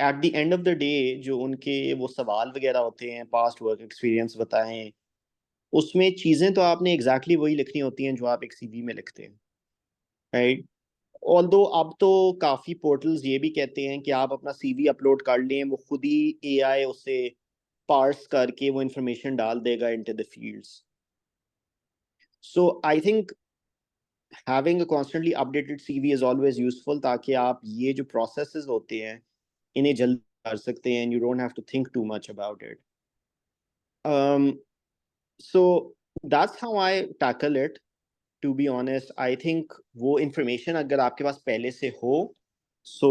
at the end of the day जो उनके वो सवाल वगैरह होते हैं, पास्ट वर्क एक्सपीरियंस बताएं, उसमें चीजें तो आपने एग्जैक्टली वही लिखनी होती हैं जो आप एक सीवी में लिखते हैं, राइट? ऑल्दो अब तो काफी पोर्टल्स ये भी कहते हैं कि आप अपना सीवी अपलोड कर लें, वो खुद ही एआई उसे पार्स करके वो इंफॉर्मेशन डाल देगा into the fields. So I think having a constantly updated CV is always useful, ताकि आप ये जो प्रोसेसेस होते हैं इन्हें जल्दी कर सकते हैं, you don't have to think too much about it. So that's how I tackle it. To be honest, I think वो information अगर आपके पास पहले से हो, so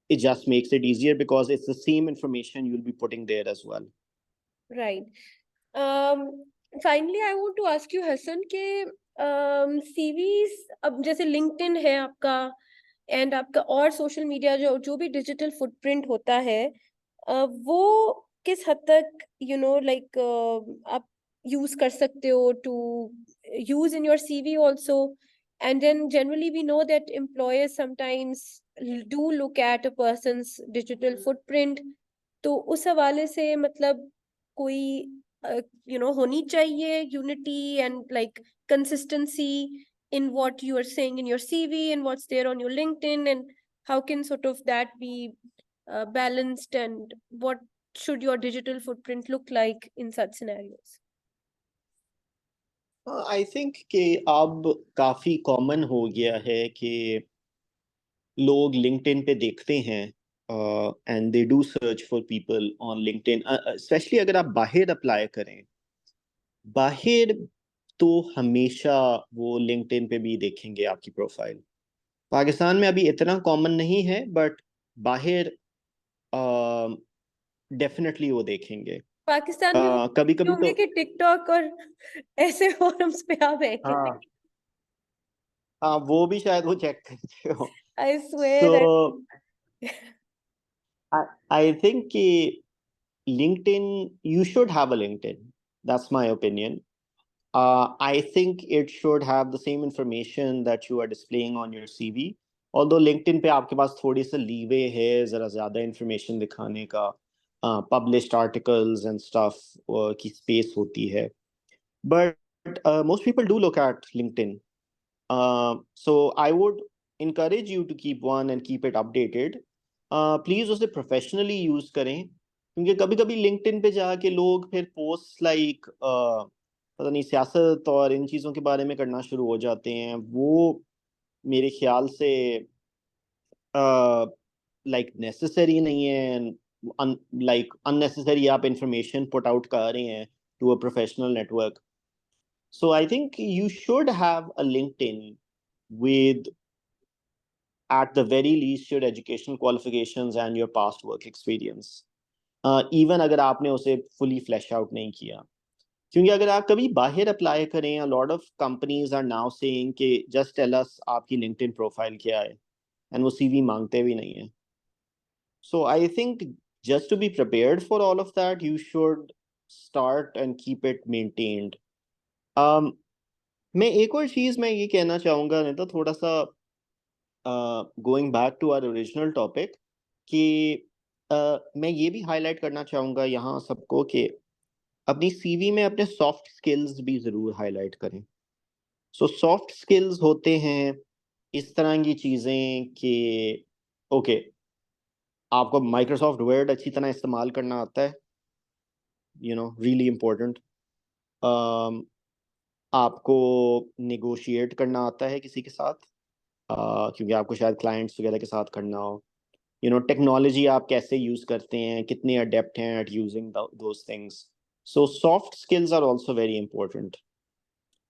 it just makes it easier because it's the same information you'll be putting there as well. Right. Finally, I want to ask you, Hassan, कि CVs अब जैसे LinkedIn है आपका एंड आपका और सोशल मीडिया जो भी डिजिटल फुटप्रिंट होता है, वो किस हद तक लाइक आप यूज कर सकते हो to use in your CV also, and then generally we know that employers sometimes do look at a person's digital footprint. तो उस हवाले से मतलब कोई होनी चाहिए unity and like consistency in what you are saying in your CV and what's there on your LinkedIn, and how can sort of that be balanced, and what should your digital footprint look like in such scenarios? I think कि अब काफी common हो गया है कि लोग LinkedIn पे देखते हैं and they do search for people on LinkedIn, specially अगर आप बाहर अप्लाई करें. बाहर तो हमेशा वो लिंक्डइन पे भी देखेंगे आपकी प्रोफाइल. पाकिस्तान में अभी इतना कॉमन नहीं है, बट बाहर डेफिनेटली वो देखेंगे. पाकिस्तान में वो कभी कभी होंगे तो कि टिकटॉक और ऐसे फोरम्स पे आप हैं. हाँ हाँ, वो भी शायद वो चेक करते हो. I swear that so I think कि LinkedIn, you should have a LinkedIn. That's my opinion. I think it should have the same information that you are displaying on your CV. Although LinkedIn पे आपके पास थोड़ी सी leeway है ज़रा ज़्यादा information दिखाने का, published articles and stuff की space होती है. But most people do look at LinkedIn. So I would encourage you to keep one and keep it updated. Please उसे professionally use करें, क्योंकि कभी कभी लिंक्डइन पे जाके लोग फिर पोस्ट लाइक पता नहीं सियासत और इन चीज़ों के बारे में करना शुरू हो जाते हैं. वो मेरे ख्याल से लाइक नेसेसरी नहीं है, लाइक अननेसेसरी आप इंफॉर्मेशन पुट आउट कर रहे हैं to a professional network. So I think you should have a LinkedIn with, at the very least, your educational qualifications and your past work experience. Even अगर आपने उसे fully flesh out नहीं किया, क्योंकि अगर आप कभी बाहर अप्लाई करें, a lot of companies are now saying कि just tell us आपकी LinkedIn profile क्या है, and वो CV मांगते भी नहीं है. So I think just to be prepared for all of that, you should start and keep it maintained. मैं एक और चीज़ मैं ये कहना चाहूँगा, नहीं तो थोड़ा सा going back to our original topic, कि मैं ये भी हाईलाइट करना चाहूँगा यहाँ सबको कि अपनी सीवी में अपने सॉफ्ट स्किल्स भी ज़रूर हाईलाइट करें. सो सॉफ्ट स्किल्स होते हैं इस तरह की चीज़ें कि ओके, आपको माइक्रोसॉफ्ट वर्ड अच्छी तरह इस्तेमाल करना आता है, रियली इम्पोर्टेंट. आपको नेगोशिएट करना आता है किसी के साथ, क्योंकि आपको शायद क्लाइंट्स वगैरह के साथ करना हो. टेक्नोलॉजी आप कैसे यूज करते हैं, कितने अडेप्ट हैं at using those things. So soft skills are also very important.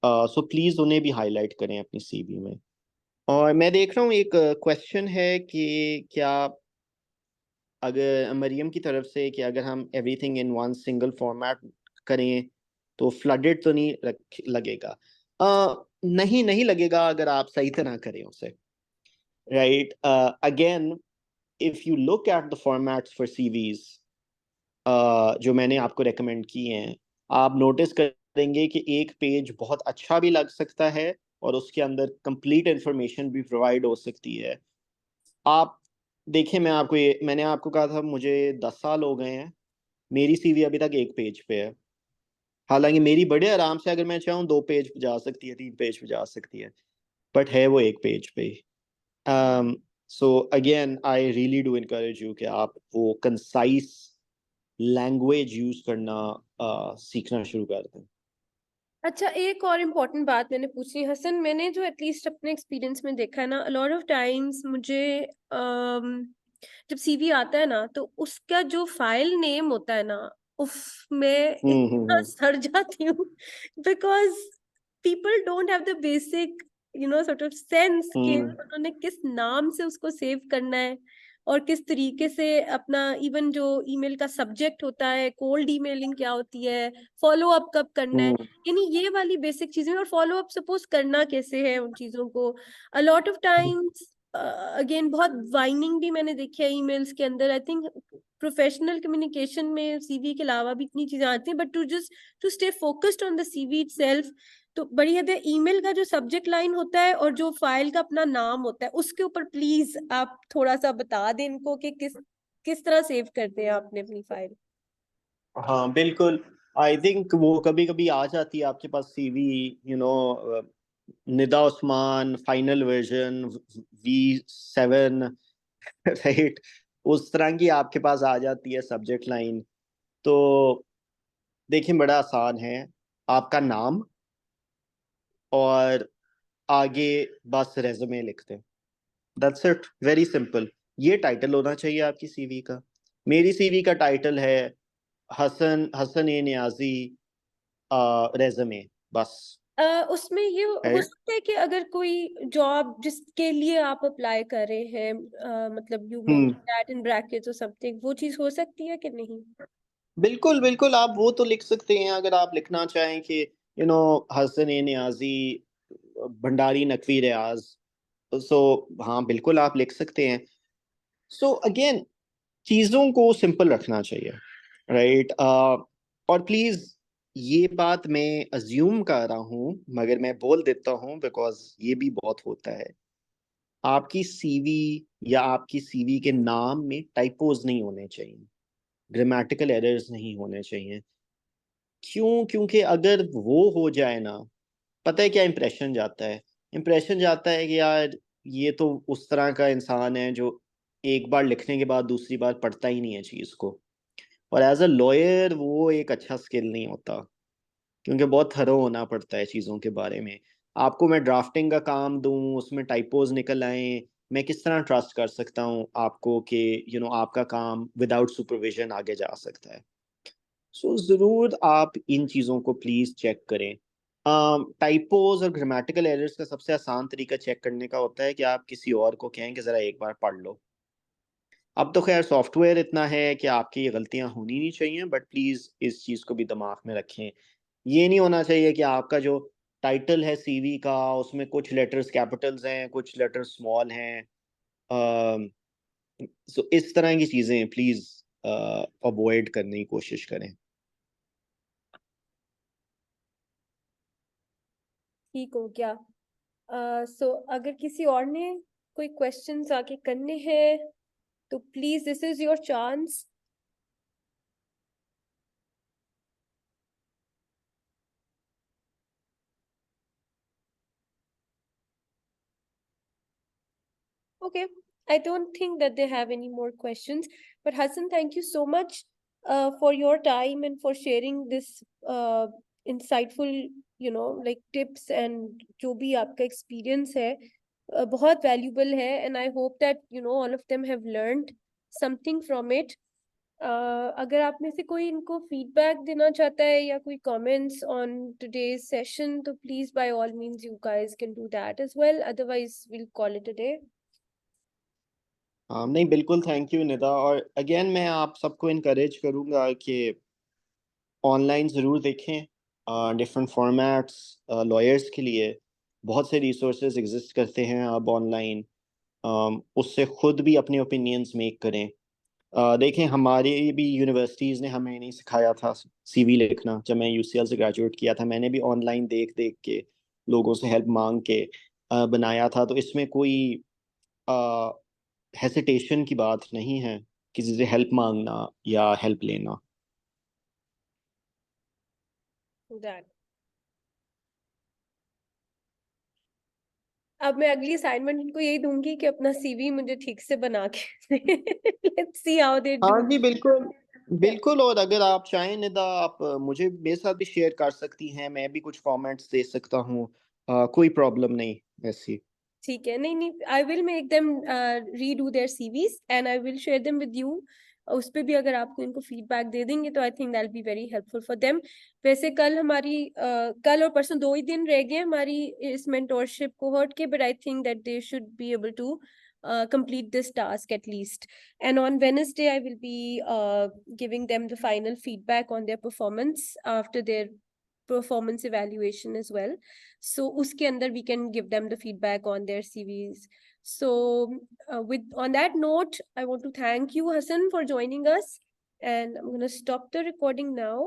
So please उन्हें भी हाईलाइट करें अपनी सीवी में. और मैं देख रहा हूँ एक क्वेश्चन है कि क्या, अगर मरियम की तरफ से, कि अगर हम everything in one single format करें तो फ्लडेड तो नहीं लगेगा. नहीं नहीं लगेगा अगर आप सही तरह करें उसे, right? Again, if you look at the formats for CVs जो मैंने आपको रेकमेंड किए हैं, आप नोटिस करेंगे कि एक पेज बहुत अच्छा भी लग सकता है और उसके अंदर कंप्लीट इंफॉर्मेशन भी प्रोवाइड हो सकती है. आप देखिए, मैंने आपको कहा था मुझे 10 साल हो गए हैं, मेरी सीवी अभी तक एक पेज पे है. हालांकि मेरी बड़े आराम से अगर मैं चाहूँ 2 पेज पे जा सकती है, 3 पेज पे जा सकती है, बट है वो 1 पेज पे। So again I really do encourage you कि आप वो कंसाइज लैंग्वेज यूज करना सीखना शुरू कर दें। अच्छा, एक और इम्पोर्टेंट बात मैंने पूछी हसन, मैंने जो एटलीस्ट अपने एक्सपीरियंस में देखा है ना, लॉट ऑफ टाइम्स मुझे जब सीवी आता है ना तो उसका जो फाइल नेम होता है ना, उफ, मैं इतना हम्म। सड़ जाती हूँ because people don't have the basic sort of sense कि हम्म। उन्होंने किस नाम से उसको सेव करना है और किस तरीके से अपना इवन जो ईमेल का सब्जेक्ट होता है, कोल्ड ईमेलिंग क्या होती है, फॉलो अप कब करना है, हम्म। यानी ये वाली बेसिक चीजें, और फॉलो अप सपोज करना कैसे है उन चीजों को। A lot of times again बहुत वाइनिंग भी मैंने देखी है ईमेल्स के अंदर। आई थिंक प्रोफेशनल कम्युनिकेशन में सीवी के अलावा भी इतनी चीजें आती हैं, but to just to stay focused on the CV itself, तो बड़ी हद है ईमेल का जो सब्जेक्ट लाइन होता है और जो फाइल का अपना नाम होता है उसके ऊपर प्लीज आप थोड़ा सा बता दें इनको कि किस किस तरह सेव करते हैं आपने अपनी फाइल। हाँ बिल्कुल। आई थिंक वो कभी कभी आ जाती है आपके पास CV, Nida Usman final version V7, right, उस तरह की आपके पास आ जाती है सब्जेक्ट लाइन। तो देखिए बड़ा आसान है, आपका नाम और आगे बस रेज्यूमे लिखते हैं, दैट्स इट, वेरी सिंपल। ये टाइटल होना चाहिए आपकी सीवी का। मेरी सीवी का टाइटल है हसन हसन ए नियाजी रेज्यूमे, बस। उसमें ये हो राइट। सकता है कि अगर कोई जॉब जिसके लिए आप अप्लाई कर रहे हैं, मतलब you hmm. Mention that in brackets और समथिंग, वो चीज हो सकती है कि नहीं? बिल्कुल बिल्कुल, आप वो तो लिख सकते हैं अगर आप लिखना चाहें कि हसन ए नियाजी भंडारी नकवी रियाज। सो हाँ बिल्कुल आप लिख सकते हैं। सो अगेन चीज़ों को सिंपल रखना चाहिए, राइट। और प्लीज़ ये बात मैं अज्यूम कर रहा हूँ मगर मैं बोल देता हूँ बिकॉज ये भी बहुत होता है, आपकी सीवी या आपकी सीवी के नाम में टाइपोज नहीं होने चाहिए, ग्रामेटिकल एरर्स नहीं होने चाहिए। क्यों? क्योंकि अगर वो हो जाए ना, पता है क्या इंप्रेशन जाता है? इंप्रेशन जाता है कि यार ये तो उस तरह का इंसान है जो एक बार लिखने के बाद दूसरी बार पढ़ता ही नहीं है चीज़ को। और एज अ लॉयर वो एक अच्छा स्किल नहीं होता, क्योंकि बहुत थरो होना पड़ता है चीज़ों के बारे में। आपको मैं ड्राफ्टिंग का काम दूं, उसमें टाइपोज निकल आए, मैं किस तरह ट्रस्ट कर सकता हूँ आपको कि आपका काम विदाउट सुपरविजन आगे जा सकता है? सो ज़रूर आप इन चीज़ों को प्लीज़ चेक करें। टाइपोज और ग्रामेटिकल एरर्स का सबसे आसान तरीका चेक करने का होता है कि आप किसी और को कहें कि ज़रा एक बार पढ़ लो। अब तो खैर सॉफ्टवेयर इतना है कि आपकी ये गलतियां होनी नहीं चाहिए, बट प्लीज़ इस चीज़ को भी दिमाग में रखें। ये नहीं होना चाहिए कि आपका जो टाइटल है सीवी का उसमें कुछ लेटर्स कैपिटल्स हैं, कुछ लेटर्स स्मॉल हैं। सो इस तरह की चीज़ें प्लीज़ अवॉइड करने की कोशिश करें। ठीक हो गया। सो अगर किसी और ने कोई क्वेश्चंस आके करने हैं तो please this is your chance. Okay, I don't think that they have any more questions. But Hassan, thank you so much for your time and for sharing this insightful, like tips and जो भी आपका experience है, बहुत valuable है, and I hope that all of them have learned something from it. अगर आप में से कोई इनको फीडबैक देना चाहता है या कोई comments on today's session, तो please by all means you guys can do that as well. Otherwise, we'll call it a day. हाँ नहीं बिल्कुल, थैंक यू निदा। और अगेन मैं आप सबको इनकरेज करूँगा कि ऑनलाइन ज़रूर देखें डिफरेंट फॉर्मेट्स। लॉयर्स के लिए बहुत से रिसोर्सेज एग्जिस्ट करते हैं अब ऑनलाइन, उससे खुद भी अपने ओपिनियंस मेक करें। देखें हमारे भी यूनिवर्सिटीज़ ने हमें नहीं सिखाया था सीवी लिखना। जब मैं यूसीएल से ग्रेजुएट किया था मैंने भी ऑनलाइन देख देख के लोगों से हेल्प मांग के बनाया था। तो इसमें कोई हेसिटेशन की बात नहीं है किसी से हेल्प मांगना या हेल्प लेना। That. अब मैं अगली असाइनमेंट इनको यही दूंगी कि अपना सीवी मुझे ठीक से बना के लेट्स सी हाउ दे हाँ डू। जी बिल्कुल बिल्कुल। और अगर आप चाहें निदा, आप मुझे मेरे साथ भी शेयर कर सकती हैं, मैं भी कुछ कमेंट्स दे सकता हूँ, कोई प्रॉब्लम नहीं ऐसी। ठीक है, नहीं नहीं, I will make them redo their CVs and I will share them with you. उस पे भी अगर आपको इनको फीडबैक दे देंगे तो आई think that be very helpful for them. वैसे कल हमारी कल और परसों 2 ही दिन रह गए हमारी इस मेंटोरशिप कोहॉर्ट के, but I think that they should be able to complete this task at least. And on Wednesday, I will be giving them the final feedback on their performance after their performance evaluation as well. So uske andar we can give them the feedback on their CVs. So on that note, I want to thank you, Hassan, for joining us, and I'm going to stop the recording now.